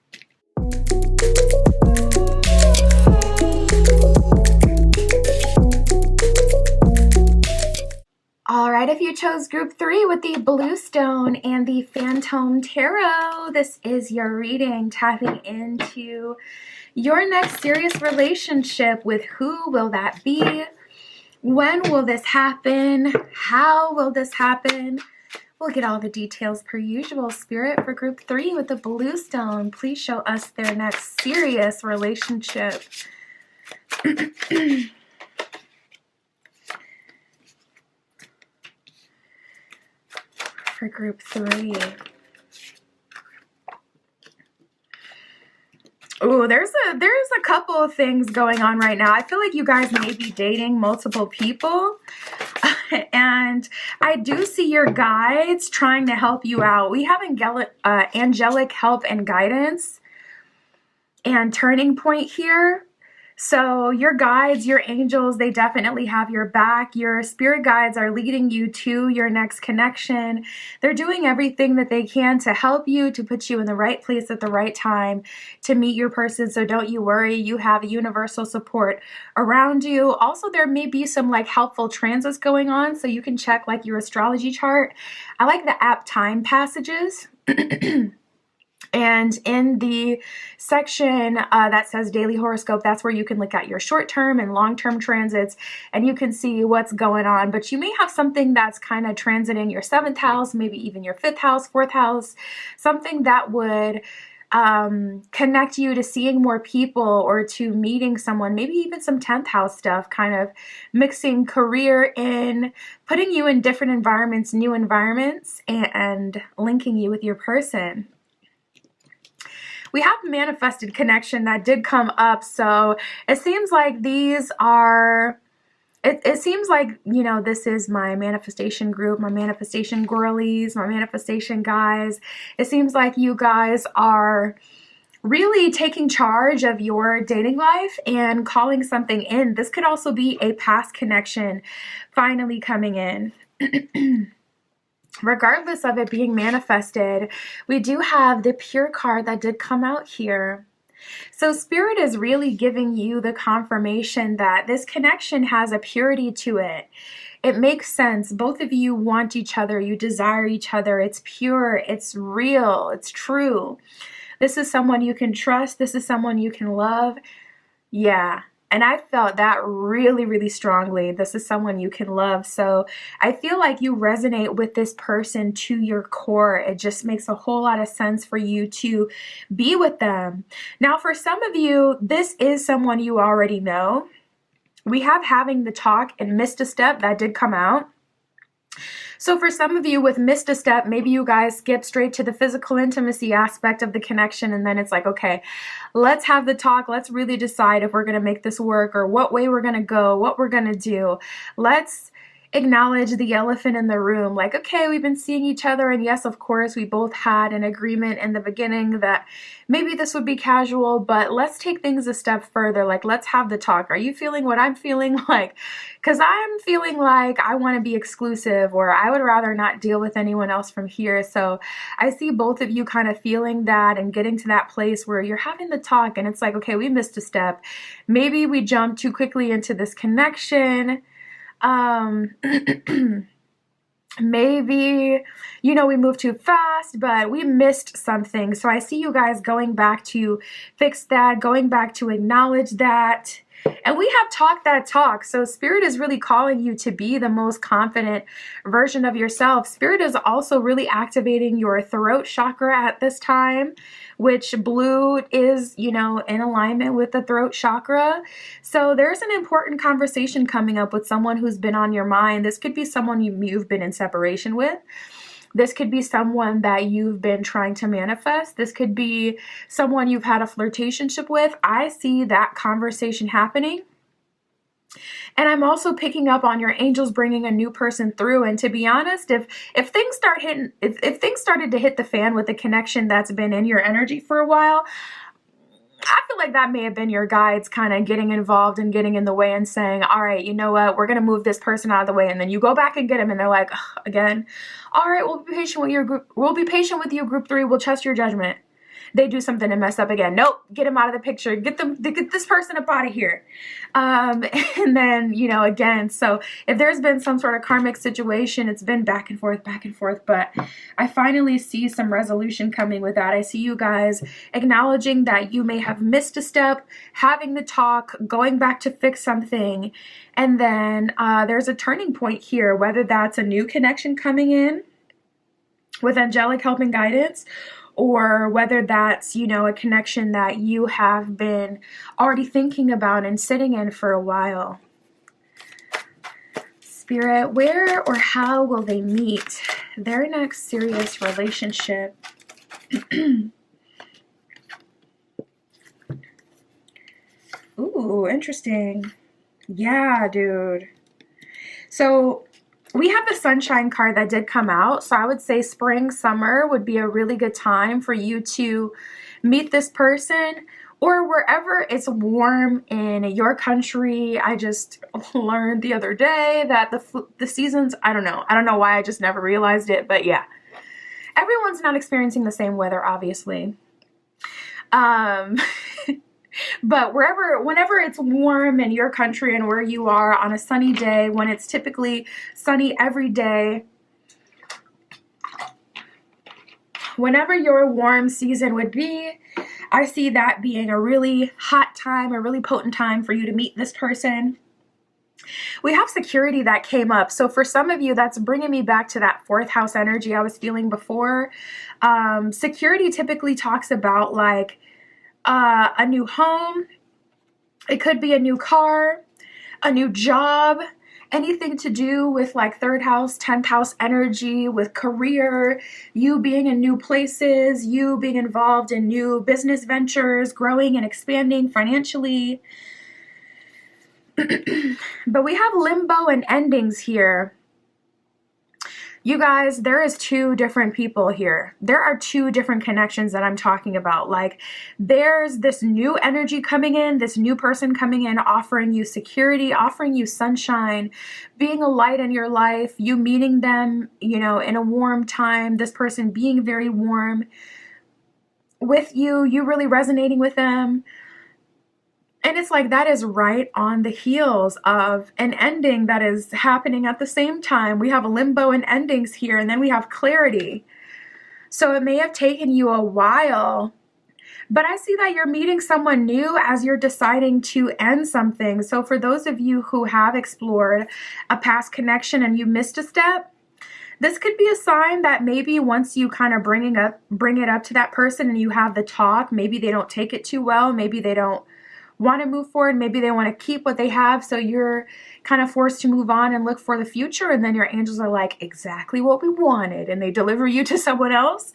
All right, if you chose group 3 with the Blue Stone and the Phantom Tarot, this is your reading, tapping into your next serious relationship. With who will that be? When will this happen? How will this happen? We'll get all the details per usual. Spirit, for group 3 with the Blue Stone, please show us their next serious relationship. For group 3. Ooh, there's a couple of things going on right now. I feel like you guys may be dating multiple people. And I do see your guides trying to help you out. We have angelic help and guidance and turning point here. So your guides, your angels, they definitely have your back. Your spirit guides are leading you to your next connection. They're doing everything that they can to help you, to put you in the right place at the right time, to meet your person. So don't you worry, you have universal support around you. Also, there may be some like helpful transits going on, so you can check like your astrology chart. I like the app time passages. And in the section that says daily horoscope, that's where you can look at your short-term and long-term transits, and you can see what's going on. But you may have something that's kind of transiting your 7th house, maybe even your 5th house, 4th house, something that would connect you to seeing more people or to meeting someone, maybe even some 10th house stuff, kind of mixing career in, putting you in different environments, new environments, and linking you with your person. We have manifested connection that did come up. So it seems like these are, it seems like, you know, this is my manifestation group, my manifestation girlies, my manifestation guys. It seems like you guys are really taking charge of your dating life and calling something in. This could also be a past connection finally coming in. Regardless of it being manifested, we do have the pure card that did come out here. So Spirit is really giving you the confirmation that this connection has a purity to it. It makes sense. Both of you want each other. You desire each other. It's pure. It's real. It's true. This is someone you can trust. This is someone you can love. Yeah. And I felt that really, really strongly. This is someone you can love. So I feel like you resonate with this person to your core. It just makes a whole lot of sense for you to be with them. Now, for some of you, this is someone you already know. We have having the talk and missed a step that did come out. So for some of you with missed a step, maybe you guys skip straight to the physical intimacy aspect of the connection, and then it's like, okay, let's have the talk. Let's really decide if we're going to make this work or what way we're going to go, what we're going to do. Let's acknowledge the elephant in the room. Like, okay, we've been seeing each other, and yes, of course, we both had an agreement in the beginning that maybe this would be casual, but let's take things a step further. Like, let's have the talk. Are you feeling what I'm feeling? Like, because I'm feeling like I want to be exclusive, or I would rather not deal with anyone else from here. So I see both of you kind of feeling that and getting to that place where you're having the talk, and it's like, okay, we missed a step. Maybe we jumped too quickly into this connection. Maybe, you know, we moved too fast, but we missed something. So I see you guys going back to fix that, going back to acknowledge that. And we have talked that talk. So Spirit is really calling you to be the most confident version of yourself. Spirit is also really activating your throat chakra at this time, which blue is, you know, in alignment with the throat chakra. So there's an important conversation coming up with someone who's been on your mind. This could be someone you've been in separation with. This could be someone that you've been trying to manifest. This could be someone you've had a flirtationship with. I see that conversation happening. And I'm also picking up on your angels bringing a new person through. And to be honest, if things start hitting, if things started to hit the fan with the connection that's been in your energy for a while, I feel like that may have been your guides kind of getting involved and getting in the way and saying, all right, you know what, we're going to move this person out of the way. And then you go back and get them and they're like, again, all right, we'll be patient with your group. We'll be patient with you, group 3. We'll trust your judgment. They do something and mess up again. Nope, get them out of the picture. Get this person up out of here. And then, you know, again, so if there's been some sort of karmic situation, it's been back and forth, but I finally see some resolution coming with that. I see you guys acknowledging that you may have missed a step, having the talk, going back to fix something. And then there's a turning point here, whether that's a new connection coming in with angelic help and guidance, or whether that's, you know, a connection that you have been already thinking about and sitting in for a while. Spirit, where or how will they meet their next serious relationship? Ooh, interesting. Yeah, dude. So we have the sunshine card that did come out. So I would say spring, summer would be a really good time for you to meet this person, or wherever it's warm in your country. I just learned the other day that the seasons, I don't know why I just never realized it, but yeah. Everyone's not experiencing the same weather, obviously. But whenever it's warm in your country and where you are on a sunny day, when it's typically sunny every day, whenever your warm season would be, I see that being a really hot time, a really potent time for you to meet this person. We have security that came up. So for some of you, that's bringing me back to that fourth house energy I was feeling before. Security typically talks about like a new home. It could be a new car, a new job, anything to do with like third house, 10th house energy, with career, you being in new places, you being involved in new business ventures, growing and expanding financially. But we have limbo and endings here. You guys, there is two different people here. There are two different connections that I'm talking about. Like, there's this new energy coming in, this new person coming in, offering you security, offering you sunshine, being a light in your life, you meeting them, you know, in a warm time, this person being very warm with you, you really resonating with them. And it's like that is right on the heels of an ending that is happening at the same time. We have limbo and endings here, and then we have clarity. So it may have taken you a while, but I see that you're meeting someone new as you're deciding to end something. So for those of you who have explored a past connection and you missed a step, this could be a sign that maybe once you kind of bring it up to that person and you have the talk, maybe they don't take it too well, maybe they don't want to move forward, maybe they want to keep what they have, so you're kind of forced to move on and look for the future, and then your angels are like, exactly what we wanted, and they deliver you to someone else.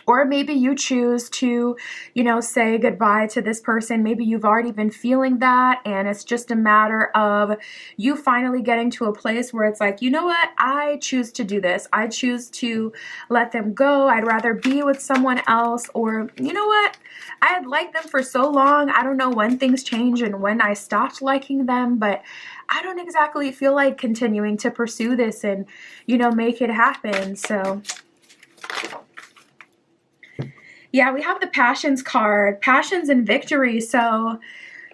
Or maybe you choose to, you know, say goodbye to this person. Maybe you've already been feeling that, and it's just a matter of you finally getting to a place where it's like, you know what, I choose to do this. I choose to let them go. I'd rather be with someone else. Or, you know what, I had liked them for so long. I don't know when things change and when I stopped liking them, but I don't exactly feel like continuing to pursue this and, you know, make it happen. So yeah, we have the Passions card, Passions and Victory. So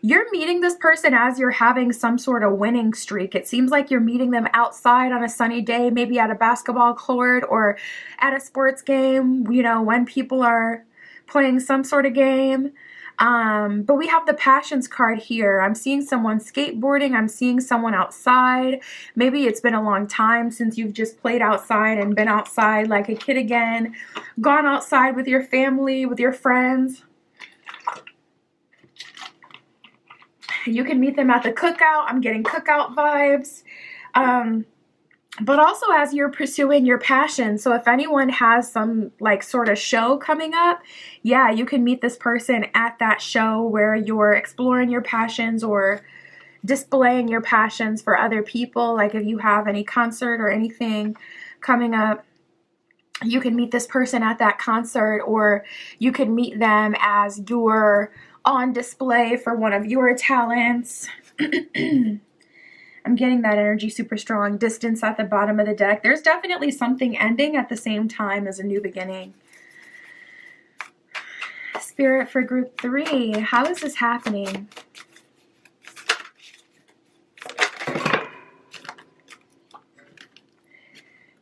you're meeting this person as you're having some sort of winning streak. It seems like you're meeting them outside on a sunny day, maybe at a basketball court or at a sports game, you know, when people are playing some sort of game. But we have the Passions card here. I'm seeing someone skateboarding. I'm seeing someone outside. Maybe it's been a long time since you've just played outside and been outside like a kid again, gone outside with your family, with your friends. You can meet them at the cookout. I'm getting cookout vibes. But also as you're pursuing your passion. So if anyone has some like sort of show coming up, yeah, you can meet this person at that show where you're exploring your passions or displaying your passions for other people. Like if you have any concert or anything coming up, you can meet this person at that concert, or you can meet them as you're on display for one of your talents. I'm getting that energy super strong. Distance at the bottom of the deck. There's definitely something ending at the same time as a new beginning. Spirit for group 3. How is this happening?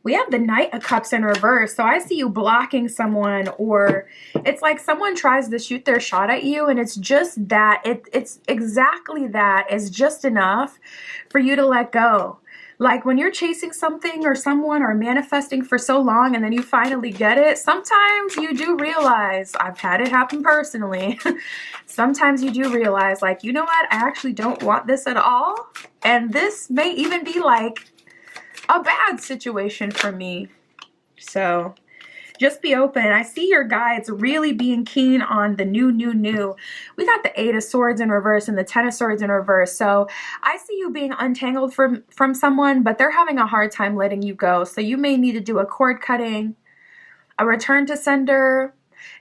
We have the Knight of Cups in reverse. So I see you blocking someone, or it's like someone tries to shoot their shot at you and it's just that. It's exactly that is just enough for you to let go. Like when you're chasing something or someone or manifesting for so long and then you finally get it, sometimes you do realize, I've had it happen personally, sometimes you do realize like, you know what, I actually don't want this at all. And this may even be like a bad situation for me. So just be open. I see your guides really being keen on the new. We got the 8 of Swords in reverse and the 10 of Swords in reverse. So I see you being untangled from someone, but they're having a hard time letting you go. So you may need to do a cord cutting, a return to sender,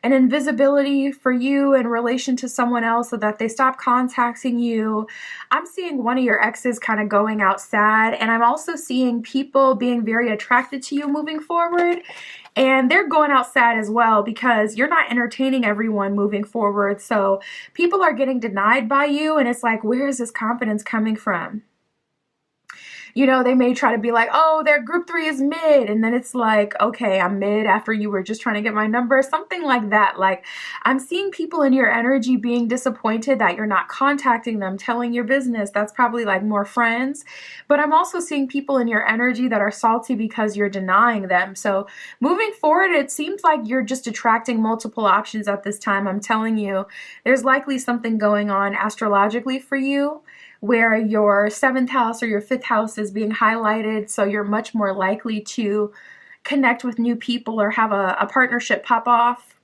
an invisibility for you in relation to someone else so that they stop contacting you. I'm seeing one of your exes kind of going out sad, and I'm also seeing people being very attracted to you moving forward, and they're going out sad as well because you're not entertaining everyone moving forward. So people are getting denied by you, and it's like, where is this confidence coming from? You know, they may try to be like, oh, their group 3 is mid. And then it's like, okay, I'm mid after you were just trying to get my number. Something like that. Like, I'm seeing people in your energy being disappointed that you're not contacting them, telling your business. That's probably like more friends. But I'm also seeing people in your energy that are salty because you're denying them. So moving forward, it seems like you're just attracting multiple options at this time. I'm telling you, there's likely something going on astrologically for you, where your 7th house or your 5th house is being highlighted, so you're much more likely to connect with new people or have a partnership pop off.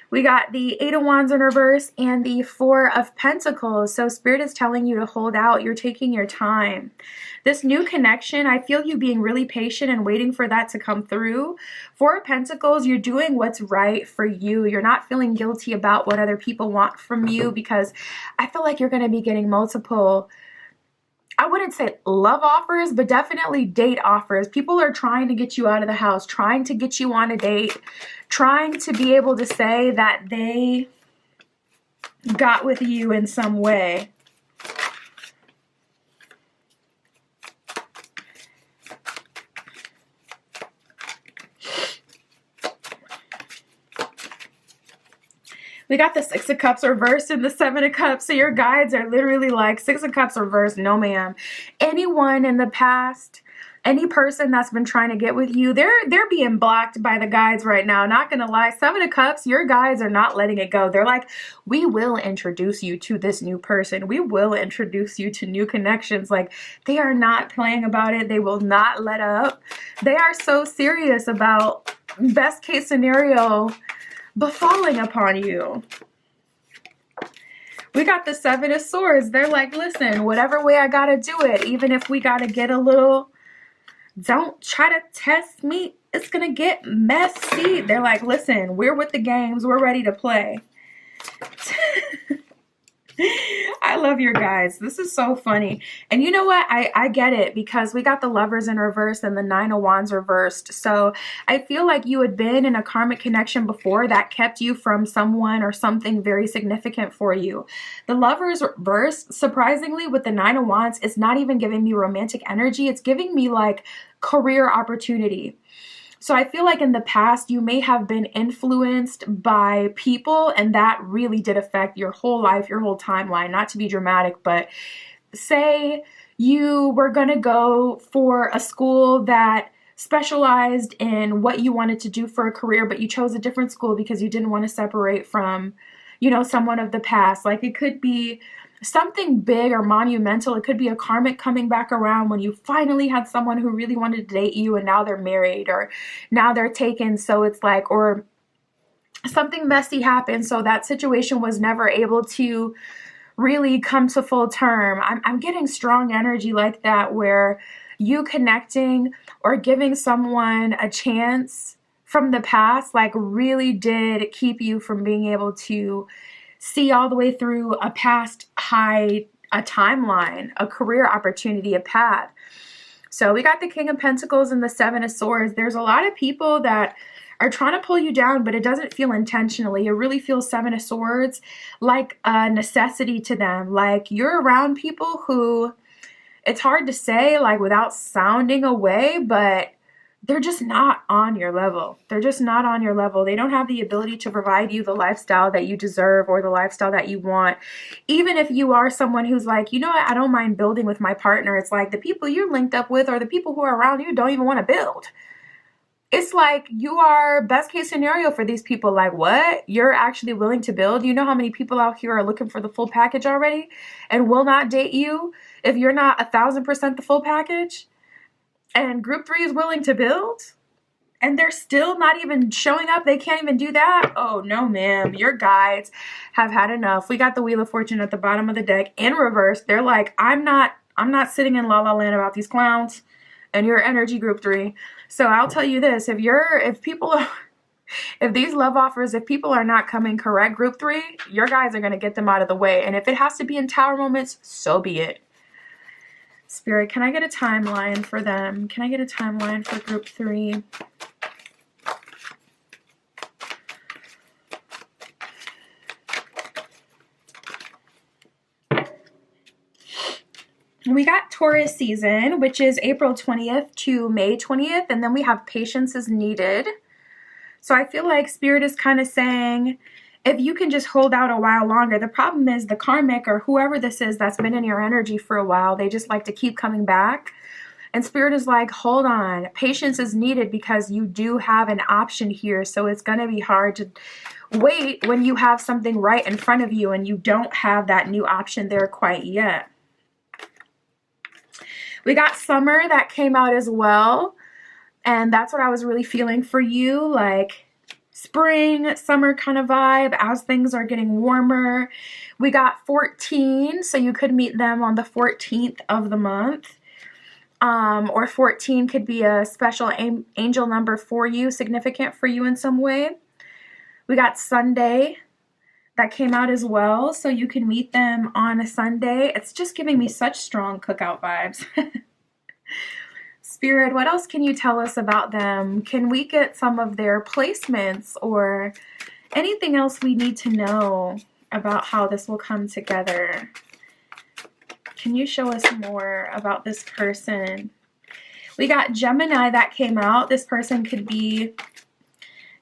We got the 8 of Wands in reverse and the 4 of Pentacles. So Spirit is telling you to hold out. You're taking your time. This new connection, I feel you being really patient and waiting for that to come through. 4 of Pentacles, you're doing what's right for you. You're not feeling guilty about what other people want from you, because I feel like you're going to be getting multiple, I wouldn't say love offers, but definitely date offers. People are trying to get you out of the house, trying to get you on a date, trying to be able to say that they got with you in some way. We got the 6 of Cups reversed and the 7 of Cups. So your guides are literally like, 6 of Cups reversed, no ma'am. Anyone in the past, any person that's been trying to get with you, they're being blocked by the guides right now. Not gonna lie, 7 of Cups, your guides are not letting it go. They're like, we will introduce you to this new person. We will introduce you to new connections. Like, they are not playing about it. They will not let up. They are so serious about best case scenario befalling upon you. We got the 7 of Swords. They're like, listen, whatever way I gotta do it, even if we gotta get a little, don't try to test me, it's gonna get messy. They're like, listen, we're with the games, we're ready to play. I love your guys. This is so funny. And you know what? I get it, because we got the Lovers in reverse and the 9 of Wands reversed. So I feel like you had been in a karmic connection before that kept you from someone or something very significant for you. The Lovers reversed, surprisingly, with the 9 of Wands, it's not even giving me romantic energy. It's giving me like career opportunity. So I feel like in the past, you may have been influenced by people, and that really did affect your whole life, your whole timeline. Not to be dramatic, but say you were going to go for a school that specialized in what you wanted to do for a career, but you chose a different school because you didn't want to separate from, you know, someone of the past. Like, it could be something big or monumental. It could be a karmic coming back around when you finally had someone who really wanted to date you and now they're married or now they're taken. So it's like, or something messy happened, so that situation was never able to really come to full term. I'm getting strong energy like that, where you connecting or giving someone a chance from the past like really did keep you from being able to see all the way through a past high, a timeline, a career opportunity, a path. So we got the King of Pentacles and the 7 of Swords. There's a lot of people that are trying to pull you down, but it doesn't feel intentionally. It really feels 7 of Swords like a necessity to them. Like, you're around people who, it's hard to say like without sounding away, but they're just not on your level. They're just not on your level. They don't have the ability to provide you the lifestyle that you deserve or the lifestyle that you want. Even if you are someone who's like, you know what, I don't mind building with my partner. It's like the people you're linked up with or the people who are around you don't even want to build. It's like you are best case scenario for these people. Like, what? You're actually willing to build? You know how many people out here are looking for the full package already and will not date you if you're not 1,000% the full package? And group 3 is willing to build? And they're still not even showing up. They can't even do that. Oh, no, ma'am. Your guides have had enough. We got the Wheel of Fortune at the bottom of the deck in reverse. They're like, I'm not sitting in La La Land about these clowns and your energy, group 3. So I'll tell you this. If these love offers, if people are not coming correct, group 3, your guys are going to get them out of the way. And if it has to be in Tower moments, so be it. Spirit, can I get a timeline for them? Can I get a timeline for group 3? We got Taurus season, which is April 20th to May 20th, and then we have patience is needed. So I feel like Spirit is kind of saying, if you can just hold out a while longer. The problem is the karmic or whoever this is that's been in your energy for a while, they just like to keep coming back. And Spirit is like, hold on. Patience is needed because you do have an option here. So it's going to be hard to wait when you have something right in front of you and you don't have that new option there quite yet. We got summer that came out as well. And that's what I was really feeling for you. Like spring, summer kind of vibe as things are getting warmer. We got 14, so you could meet them on the 14th of the month. Or 14 could be a special angel number for you, significant for you in some way. We got Sunday that came out as well, so you can meet them on a Sunday. It's just giving me such strong cookout vibes. Spirit, what else can you tell us about them? Can we get some of their placements or anything else we need to know about how this will come together? Can you show us more about this person? We got Gemini that came out. This person could be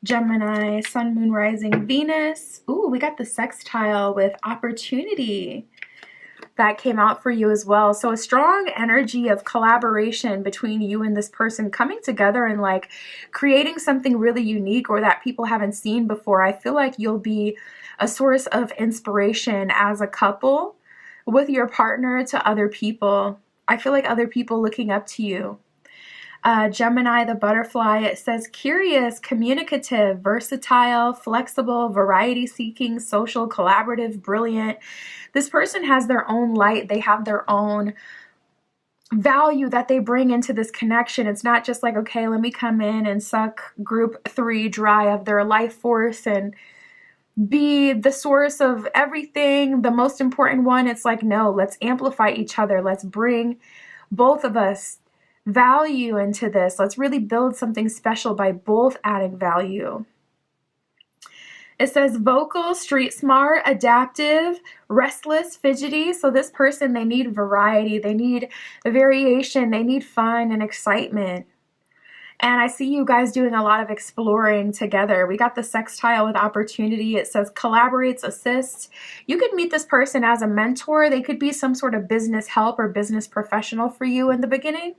Gemini, Sun, Moon, Rising, Venus. Ooh, we got the sextile with opportunity that came out for you as well. So a strong energy of collaboration between you and this person coming together and like creating something really unique or that people haven't seen before. I feel like you'll be a source of inspiration as a couple with your partner to other people. I feel like other people looking up to you. Gemini, the butterfly, it says curious, communicative, versatile, flexible, variety-seeking, social, collaborative, brilliant. This person has their own light. They have their own value that they bring into this connection. It's not just like, okay, let me come in and suck group 3 dry of their life force and be the source of everything, the most important one. It's like, no, let's amplify each other. Let's bring both of us value into this. Let's really build something special by both adding value. It says vocal, street smart, adaptive, restless, fidgety. So this person, they need variety. They need variation. They need fun and excitement. And I see you guys doing a lot of exploring together. We got the sextile with opportunity. It says collaborates, assists. You could meet this person as a mentor. They could be some sort of business help or business professional for you in the beginning.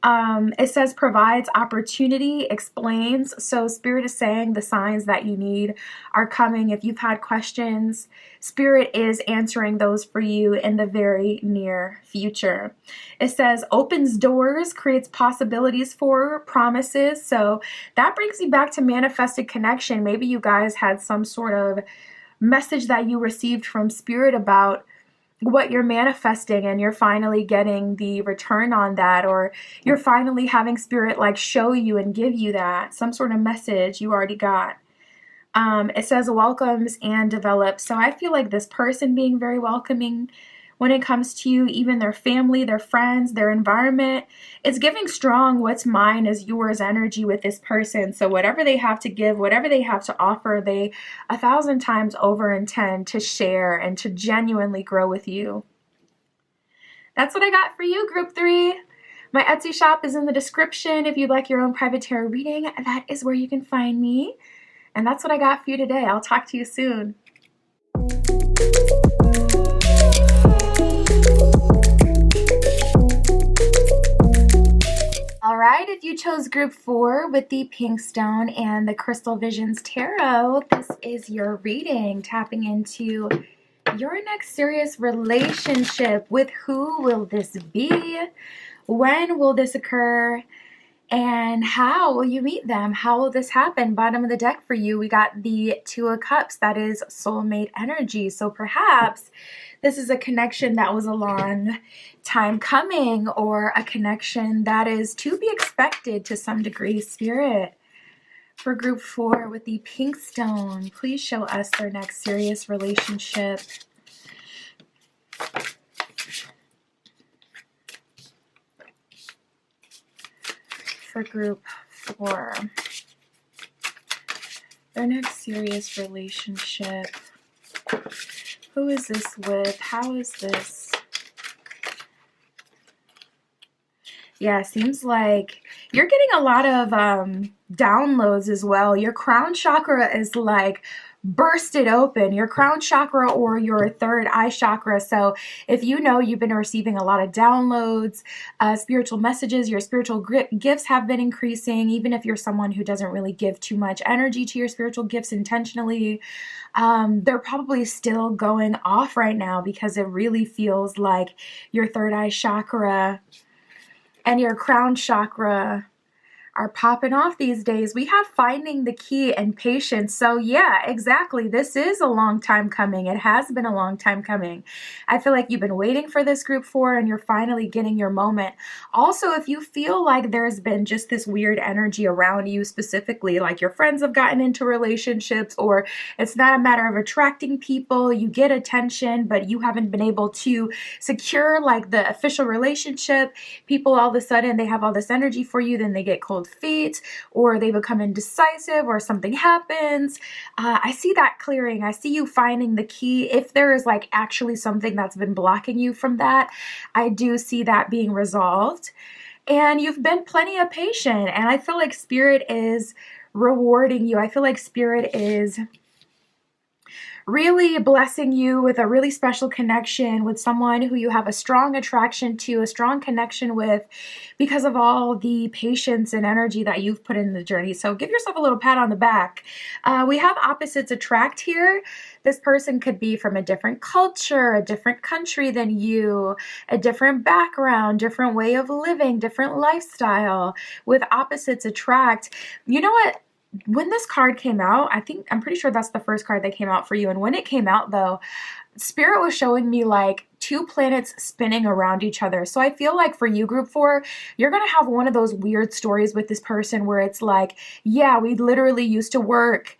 It says provides opportunity, explains. So Spirit is saying the signs that you need are coming. If you've had questions, Spirit is answering those for you in the very near future. It says opens doors, creates possibilities for promises. So that brings you back to manifested connection. Maybe you guys had some sort of message that you received from Spirit about what you're manifesting and you're finally getting the return on that, or you're finally having Spirit like show you and give you that some sort of message you already got. It says welcomes and develops. So I feel like this person being very welcoming when it comes to you, even their family, their friends, their environment. It's giving strong what's mine is yours energy with this person. So whatever they have to give, whatever they have to offer, they 1,000 times over intend to share and to genuinely grow with you. That's what I got for you, group 3. My Etsy shop is in the description. If you'd like your own private tarot reading, that is where you can find me. And that's what I got for you today. I'll talk to you soon. All right, if you chose group 4 with the Pink Stone and the Crystal Visions Tarot, this is your reading, tapping into your next serious relationship. With who will this be? When will this occur? And how will you meet them? How will this happen? Bottom of the deck for you, we got the Two of Cups. That is soulmate energy. So perhaps this is a connection that was a long time coming, or a connection that is to be expected to some degree. Spirit, for group 4 with the Pink Stone, please show us their next serious relationship. For group 4, their next serious relationship. Who is this with? How is this? Yeah, seems like you're getting a lot of downloads as well. Your crown chakra is like bursted open, your crown chakra or your third eye chakra. So if you know you've been receiving a lot of downloads, spiritual messages, your spiritual gifts have been increasing. Even if you're someone who doesn't really give too much energy to your spiritual gifts intentionally, they're probably still going off right now, because it really feels like your third eye chakra and your crown chakra are popping off these days. We have finding the key and patience. So yeah, exactly. This is a long time coming. It has been a long time coming. I feel like you've been waiting for this group 4 and you're finally getting your moment. Also, if you feel like there's been just this weird energy around you specifically, like your friends have gotten into relationships, or it's not a matter of attracting people, you get attention, but you haven't been able to secure like the official relationship. People all of a sudden, they have all this energy for you, then they get cold feet, or they become indecisive, or something happens. I see that clearing. I see you finding the key. If there is like actually something that's been blocking you from that, I do see that being resolved. And you've been plenty of patient, and I feel like Spirit is rewarding you. I feel like Spirit is really blessing you with a really special connection with someone who you have a strong attraction to, a strong connection with, because of all the patience and energy that you've put in the journey. So give yourself a little pat on the back. We have opposites attract here. This person could be from a different culture, a different country than you, a different background, different way of living, different lifestyle. With opposites attract, you know what? When this card came out, I'm pretty sure that's the first card that came out for you. And when it came out though, Spirit was showing me like 2 planets spinning around each other. So I feel like for you, group 4, you're going to have one of those weird stories with this person where it's like, yeah, we literally used to work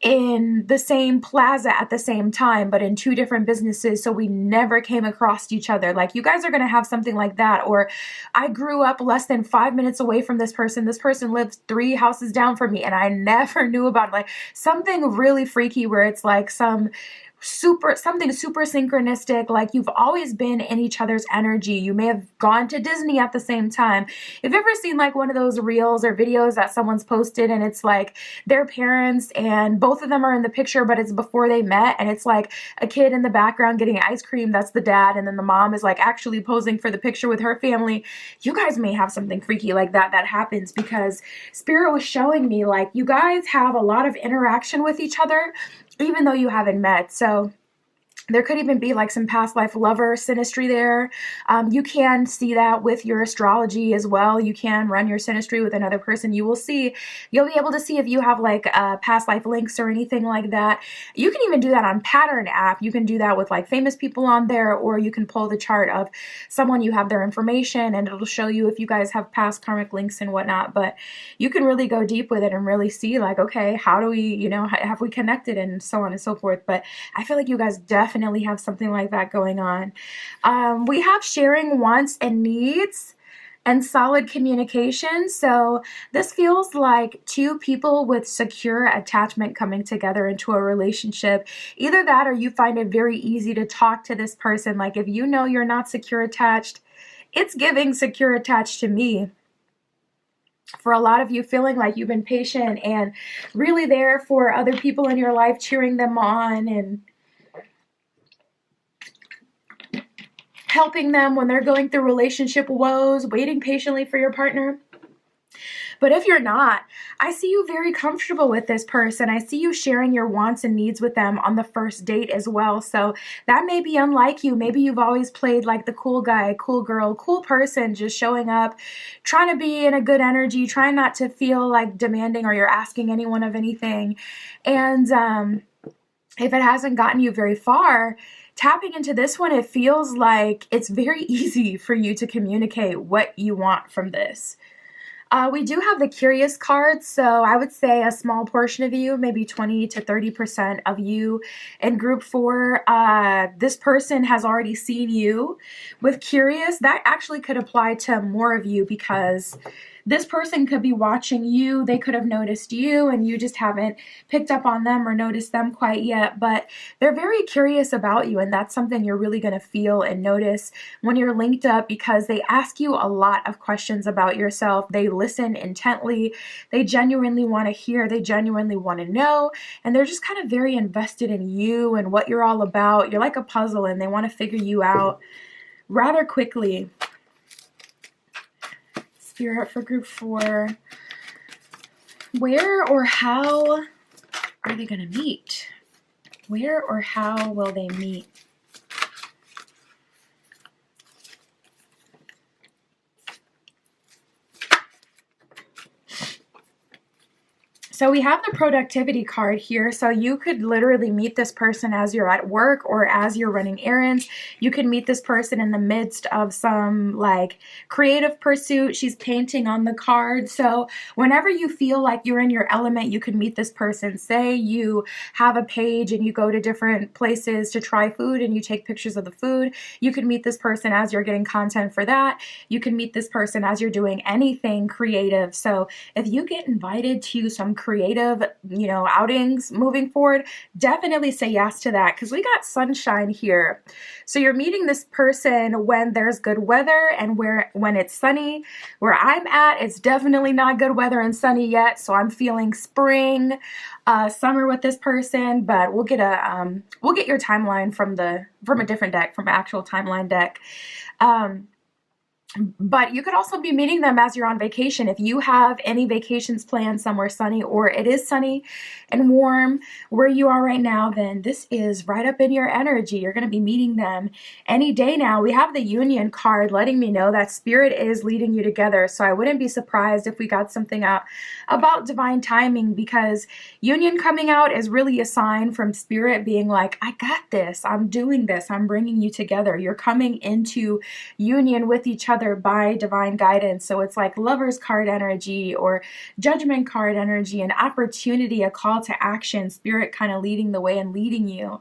in the same plaza at the same time, but in 2 different businesses, so we never came across each other. Like, you guys are going to have something like that. Or I grew up less than 5 minutes away from this person. This person lives 3 houses down from me, and I never knew about it. Like, something really freaky where it's like something super synchronistic, like you've always been in each other's energy. You may have gone to Disney at the same time. If you've ever seen like one of those reels or videos that someone's posted, and it's like their parents and both of them are in the picture, but it's before they met, and it's like a kid in the background getting ice cream, that's the dad, and then the mom is like actually posing for the picture with her family. You guys may have something freaky like that happens, because Spirit was showing me like you guys have a lot of interaction with each other, even though you haven't met. So there could even be like some past life lover synastry there. You can see that with your astrology as well. You can run your synastry with another person. You'll be able to see if you have like past life links or anything like that. You can even do that on Pattern app. You can do that with like famous people on there, or you can pull the chart of someone, you have their information, and it'll show you if you guys have past karmic links and whatnot. But you can really go deep with it and really see like, okay, how do we, have we connected, and so on and so forth. But I feel like you guys definitely have something like that going on. We have sharing wants and needs and solid communication. So this feels like 2 people with secure attachment coming together into a relationship. Either that, or you find it very easy to talk to this person. Like if you know you're not secure attached, It's giving secure attached to me. For a lot of you, feeling like you've been patient and really there for other people in your life, cheering them on and helping them when they're going through relationship woes, waiting patiently for your partner. But if you're not, I see you very comfortable with this person. I see you sharing your wants and needs with them on the first date as well. So that may be unlike you. Maybe you've always played like the cool guy, cool girl, cool person, just showing up, trying to be in a good energy, trying not to feel like demanding or you're asking anyone of anything. And if it hasn't gotten you very far, tapping into this one, it feels like it's very easy for you to communicate what you want from this. We do have the curious card, so I would say a small portion of you, maybe 20 to 30% of you in group 4, this person has already seen you with curious. That actually could apply to more of you because this person could be watching you. They could have noticed you and you just haven't picked up on them or noticed them quite yet, but they're very curious about you, and that's something you're really going to feel and notice when you're linked up because they ask you a lot of questions about yourself. They listen intently. They genuinely want to hear. They genuinely want to know, and they're just kind of very invested in you and what you're all about. You're like a puzzle, and they want to figure you out rather quickly. Spirit for group 4, where or how are they going to meet? Where or how will they meet? So we have the productivity card here. So you could literally meet this person as you're at work or as you're running errands. You could meet this person in the midst of some like creative pursuit. She's painting on the card. So whenever you feel like you're in your element, you could meet this person. Say you have a page and you go to different places to try food and you take pictures of the food. You could meet this person as you're getting content for that. You can meet this person as you're doing anything creative. So if you get invited to some creative, outings moving forward, definitely say yes to that because we got sunshine here. So you're meeting this person when there's good weather and when it's sunny. Where I'm at, it's definitely not good weather and sunny yet, so I'm feeling spring, summer with this person. But we'll get your timeline from a different deck, from an actual timeline deck. But you could also be meeting them as you're on vacation. If you have any vacations planned somewhere sunny, or it is sunny and warm where you are right now, then this is right up in your energy. You're going to be meeting them any day now. We have the Union card letting me know that Spirit is leading you together. So I wouldn't be surprised if we got something out about divine timing, because Union coming out is really a sign from Spirit being like, I got this. I'm doing this. I'm bringing you together. You're coming into union with each other by divine guidance. So it's like Lover's card energy or Judgment card energy, an opportunity, a call to action, Spirit kind of leading the way and leading you.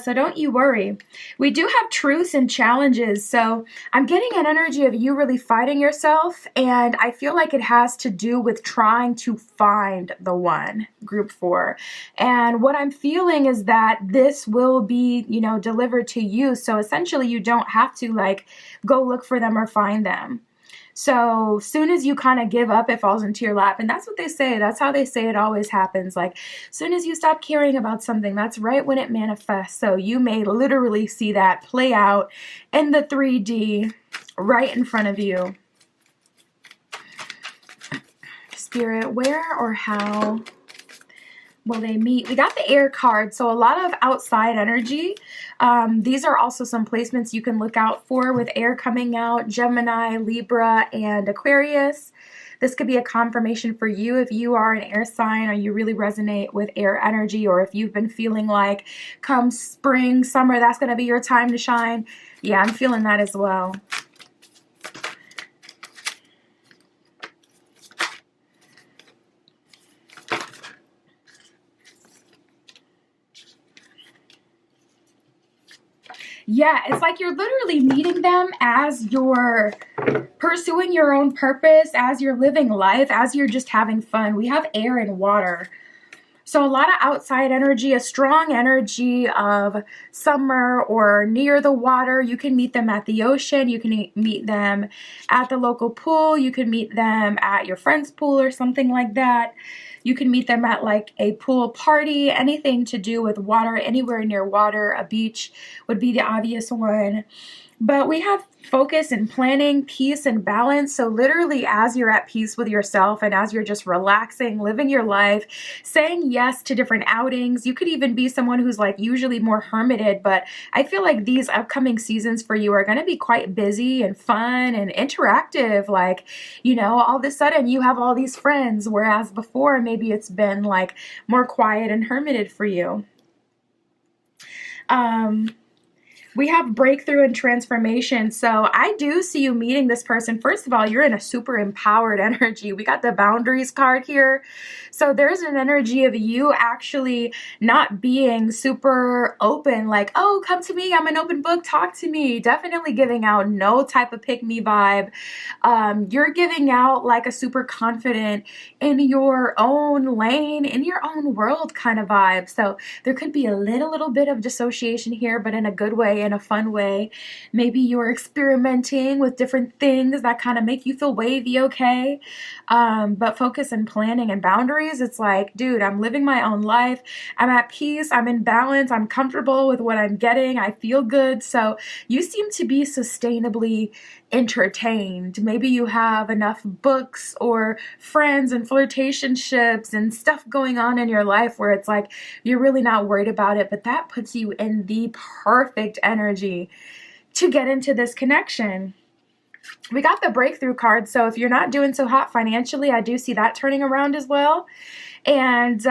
So don't you worry. We do have truths and challenges. So I'm getting an energy of you really fighting yourself. And I feel like it has to do with trying to find the one, group 4. And what I'm feeling is that this will be, delivered to you. So essentially you don't have to go look for them or find them. So soon as you kind of give up, it falls into your lap. And that's what they say. That's how they say it always happens. Like, soon as you stop caring about something, that's right when it manifests. So you may literally see that play out in the 3D right in front of you. Spirit, where or how will they meet? We got the air card, so a lot of outside energy. These are also some placements you can look out for with air coming out: Gemini, Libra, and Aquarius. This could be a confirmation for you if you are an air sign or you really resonate with air energy, or if you've been feeling like come spring, summer, that's going to be your time to shine. Yeah, I'm feeling that as well. Yeah, it's like you're literally meeting them as you're pursuing your own purpose, as you're living life, as you're just having fun. We have air and water. So a lot of outside energy, a strong energy of summer or near the water. You can meet them at the ocean. You can meet them at the local pool. You can meet them at your friend's pool or something like that. You can meet them at like a pool party, anything to do with water, anywhere near water. A beach would be the obvious one. But we have focus and planning, peace and balance. So literally as you're at peace with yourself and as you're just relaxing, living your life, saying yes to different outings. You could even be someone who's like usually more hermited, but I feel like these upcoming seasons for you are going to be quite busy and fun and interactive. Like, you know, all of a sudden you have all these friends, whereas before maybe it's been like more quiet and hermited for you. We have breakthrough and transformation. So I do see you meeting this person. First of all, you're in a super empowered energy. We got the boundaries card here. So there's an energy of you actually not being super open, like, oh, come to me, I'm an open book, talk to me. Definitely giving out no type of pick me vibe. You're giving out like a super confident in your own lane, in your own world kind of vibe. So there could be a little bit of dissociation here, but in a good way, in a fun way. Maybe you're experimenting with different things that kind of make you feel wavy, okay? But focus and planning and boundaries, it's like, dude, I'm living my own life. I'm at peace. I'm in balance. I'm comfortable with what I'm getting. I feel good. So you seem to be sustainably entertained. Maybe you have enough books or friends and flirtationships and stuff going on in your life where it's like you're really not worried about it, but that puts you in the perfect energy to get into this connection. We got the breakthrough card, so if you're not doing so hot financially, I do see that turning around as well. And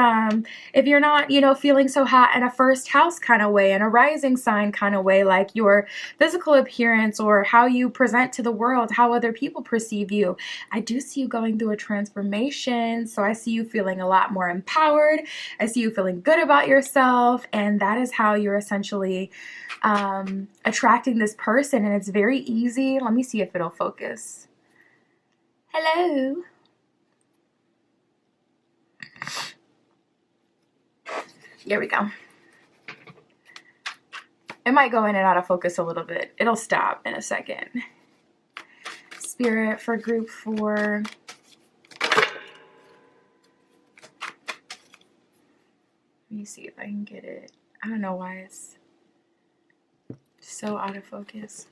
if you're not, you know, feeling so hot in a first house kind of way, in a rising sign kind of way, like your physical appearance or how you present to the world, how other people perceive you, I do see you going through a transformation. So I see you feeling a lot more empowered. I see you feeling good about yourself. And that is how you're essentially attracting this person. And it's very easy. Let me see if it'll focus. Hello. There we go. It might go in and out of focus a little bit. It'll stop in a second. Spirit for group 4. Let me see if I can get it. I don't know why it's so out of focus.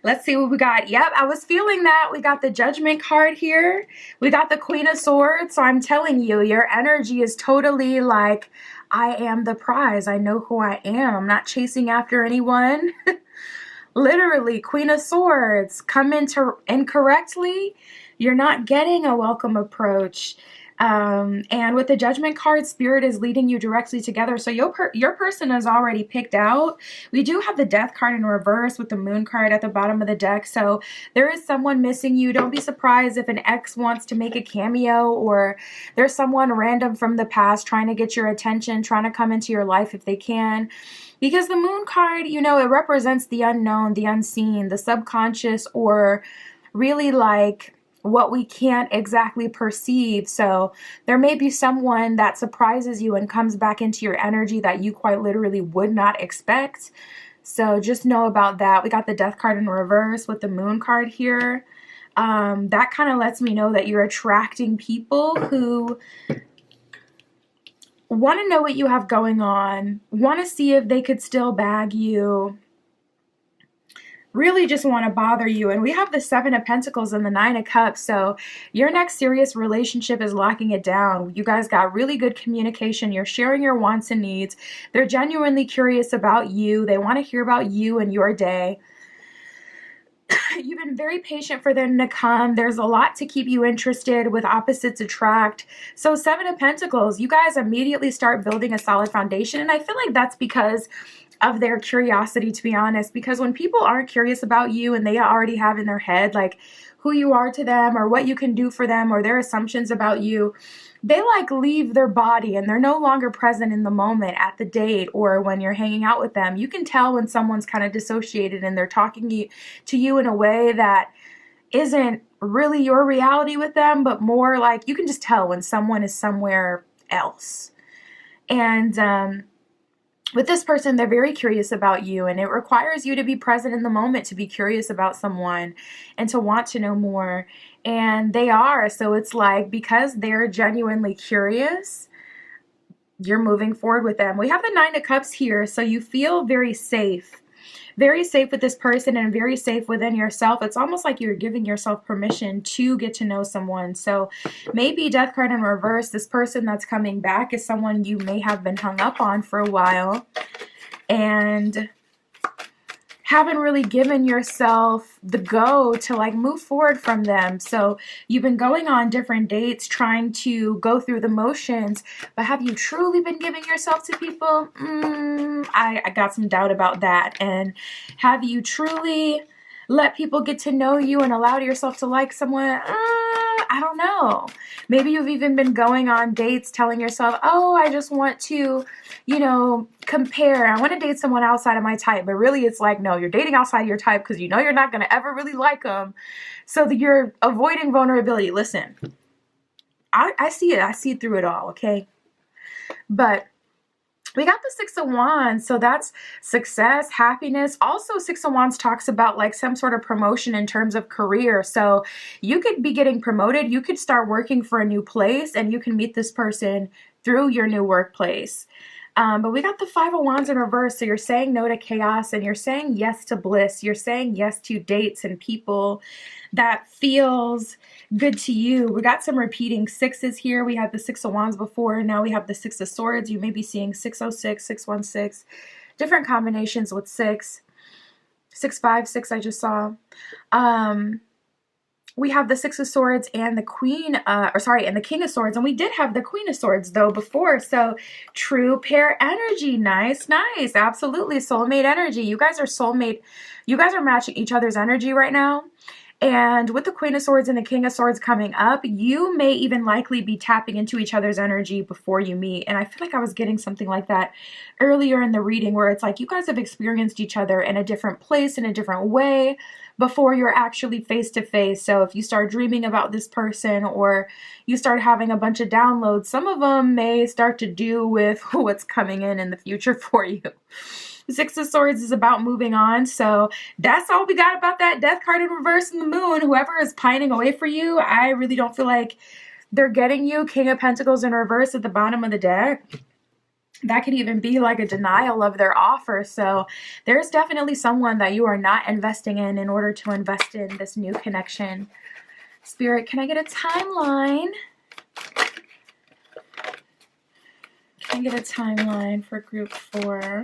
Let's see what we got. Yep, I was feeling that. We got the Judgment card here. We got the Queen of Swords. So I'm telling you, your energy is totally like, I am the prize. I know who I am. I'm not chasing after anyone. Literally, Queen of Swords. Come into incorrectly. You're not getting a welcome approach. And with the Judgment card, Spirit is leading you directly together. So your person is already picked out. We do have the Death card in reverse with the Moon card at the bottom of the deck. So there is someone missing you. Don't be surprised if an ex wants to make a cameo, or there's someone random from the past trying to get your attention, trying to come into your life if they can. Because the Moon card, you know, it represents the unknown, the unseen, the subconscious, or really like what we can't exactly perceive. So there may be someone that surprises you and comes back into your energy that you quite literally would not expect. So just know about that. We got the Death card in reverse with the Moon card here. That kind of lets me know that you're attracting people who want to know what you have going on, want to see if they could still bag you, really just want to bother you. And we have the 7 of Pentacles and the 9 of Cups. So your next serious relationship is locking it down. You guys got really good communication. You're sharing your wants and needs. They're genuinely curious about you. They want to hear about you and your day. You've been very patient for them to come. There's a lot to keep you interested. With opposites attract. So 7 of Pentacles, you guys immediately start building a solid foundation. And I feel like that's because of their curiosity, to be honest, because when people aren't curious about you and they already have in their head like who you are to them or what you can do for them or their assumptions about you, they like leave their body and they're no longer present in the moment at the date or when you're hanging out with them. You can tell when someone's kind of dissociated and they're talking to you in a way that isn't really your reality with them, but more like you can just tell when someone is somewhere else. And with this person, they're very curious about you, and it requires you to be present in the moment, to be curious about someone and to want to know more. And they are. So it's like, because they're genuinely curious, you're moving forward with them. We have the Nine of Cups here, so you feel very safe with this person and very safe within yourself. It's almost like you're giving yourself permission to get to know someone. So maybe Death card in reverse, this person that's coming back is someone you may have been hung up on for a while and haven't really given yourself the go to like move forward from them. So you've been going on different dates, trying to go through the motions, but have you truly been giving yourself to people? I got some doubt about that. And have you truly let people get to know you and allowed yourself to like someone? I don't know. Maybe you've even been going on dates telling yourself, oh, I just want to, compare. I want to date someone outside of my type. But really it's like, no, you're dating outside your type because you know you're not going to ever really like them. So that you're avoiding vulnerability. Listen, I see it. I see through it all, okay? But we got the Six of Wands, so that's success, happiness. Also, Six of Wands talks about like some sort of promotion in terms of career. So you could be getting promoted. You could start working for a new place and you can meet this person through your new workplace. But we got the Five of Wands in reverse. So you're saying no to chaos and you're saying yes to bliss. You're saying yes to dates and people that feels good to you. We got some repeating sixes here. We had the Six of Wands before, and now we have the Six of Swords. You may be seeing 606, 616, different combinations with 6, 656 I just saw. We have the Six of Swords and the and the King of Swords. And we did have the Queen of Swords though before. So true pair energy. Nice, nice. Absolutely. Soulmate energy. You guys are soulmate. You guys are matching each other's energy right now. And with the Queen of Swords and the King of Swords coming up, you may even likely be tapping into each other's energy before you meet. And I feel like I was getting something like that earlier in the reading where it's like you guys have experienced each other in a different place, in a different way before you're actually face to face. So if you start dreaming about this person or you start having a bunch of downloads, some of them may start to do with what's coming in the future for you. Six of Swords is about moving on. So that's all we got about that Death card in reverse and the Moon. Whoever is pining away for you, I really don't feel like they're getting you. King of Pentacles in reverse at the bottom of the deck. That could even be like a denial of their offer. So there's definitely someone that you are not investing in order to invest in this new connection. Spirit, can I get a timeline? Can I get a timeline for group 4?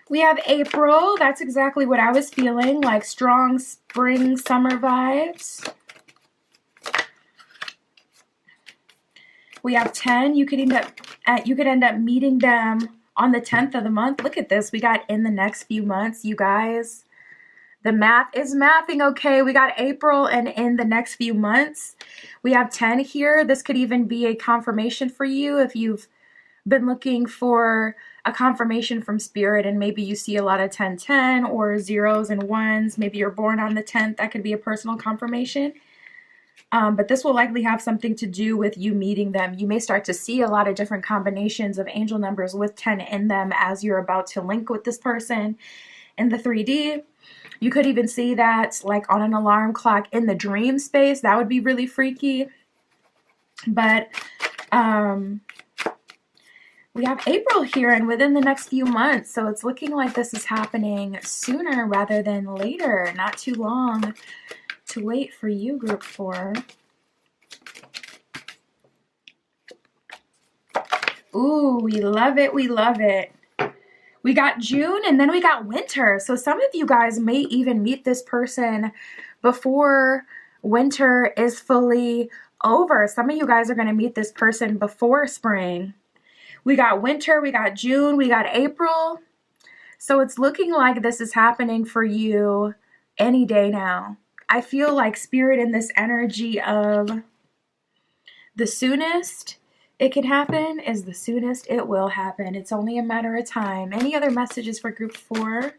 We have April. That's exactly what I was feeling, like strong spring, summer vibes. We have 10. You could end up meeting them on the 10th of the month. Look at this. We got in the next few months, you guys. The math is mathing, okay? We got April and in the next few months. We have 10 here. This could even be a confirmation for you if you've been looking for a confirmation from Spirit and maybe you see a lot of 1010 or zeros and ones. Maybe you're born on the 10th. That could be a personal confirmation. But this will likely have something to do with you meeting them. You may start to see a lot of different combinations of angel numbers with 10 in them as you're about to link with this person in the 3D. You could even see that like on an alarm clock in the dream space. That would be really freaky. But we have April here and within the next few months. So it's looking like this is happening sooner rather than later. Not too long to wait for you, group 4. Ooh, we love it. We love it. We got June and then we got winter. So some of you guys may even meet this person before winter is fully over. Some of you guys are going to meet this person before spring. We got winter, we got June, we got April. So it's looking like this is happening for you any day now. I feel like Spirit in this energy of the soonest it can happen is the soonest it will happen. It's only a matter of time. Any other messages for group 4?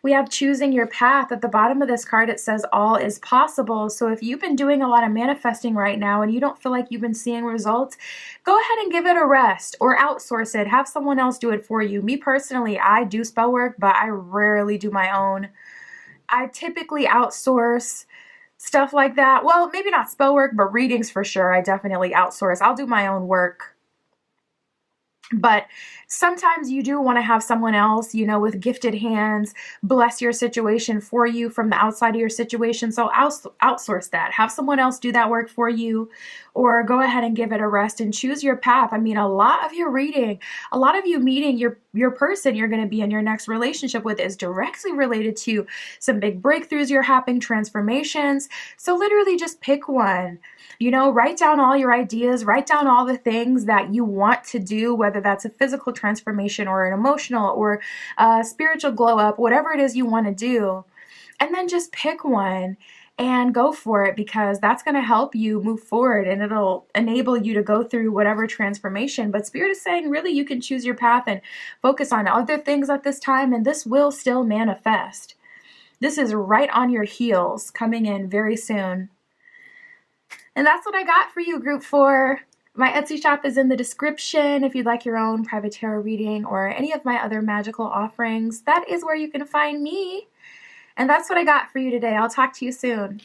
We have choosing your path. At the bottom of this card, it says all is possible. So if you've been doing a lot of manifesting right now and you don't feel like you've been seeing results, go ahead and give it a rest or outsource it. Have someone else do it for you. Me personally, I do spell work, but I rarely do my own. I typically outsource stuff like that. Well, maybe not spell work, but readings for sure. I definitely outsource. I'll do my own work. But sometimes you do want to have someone else, with gifted hands, bless your situation for you from the outside of your situation. So outsource that. Have someone else do that work for you, or go ahead and give it a rest and choose your path. I mean, a lot of your reading, a lot of you meeting your person you're going to be in your next relationship with is directly related to some big breakthroughs you're having, transformations. So literally just pick one. Write down all your ideas, write down all the things that you want to do, whether that's a physical transformation or an emotional or a spiritual glow up, whatever it is you want to do. And then just pick one and go for it, because that's going to help you move forward and it'll enable you to go through whatever transformation. But Spirit is saying, really, you can choose your path and focus on other things at this time, and this will still manifest. This is right on your heels, coming in very soon. And that's what I got for you, Group 4. My Etsy shop is in the description. If you'd like your own private tarot reading or any of my other magical offerings, that is where you can find me. And that's what I got for you today. I'll talk to you soon.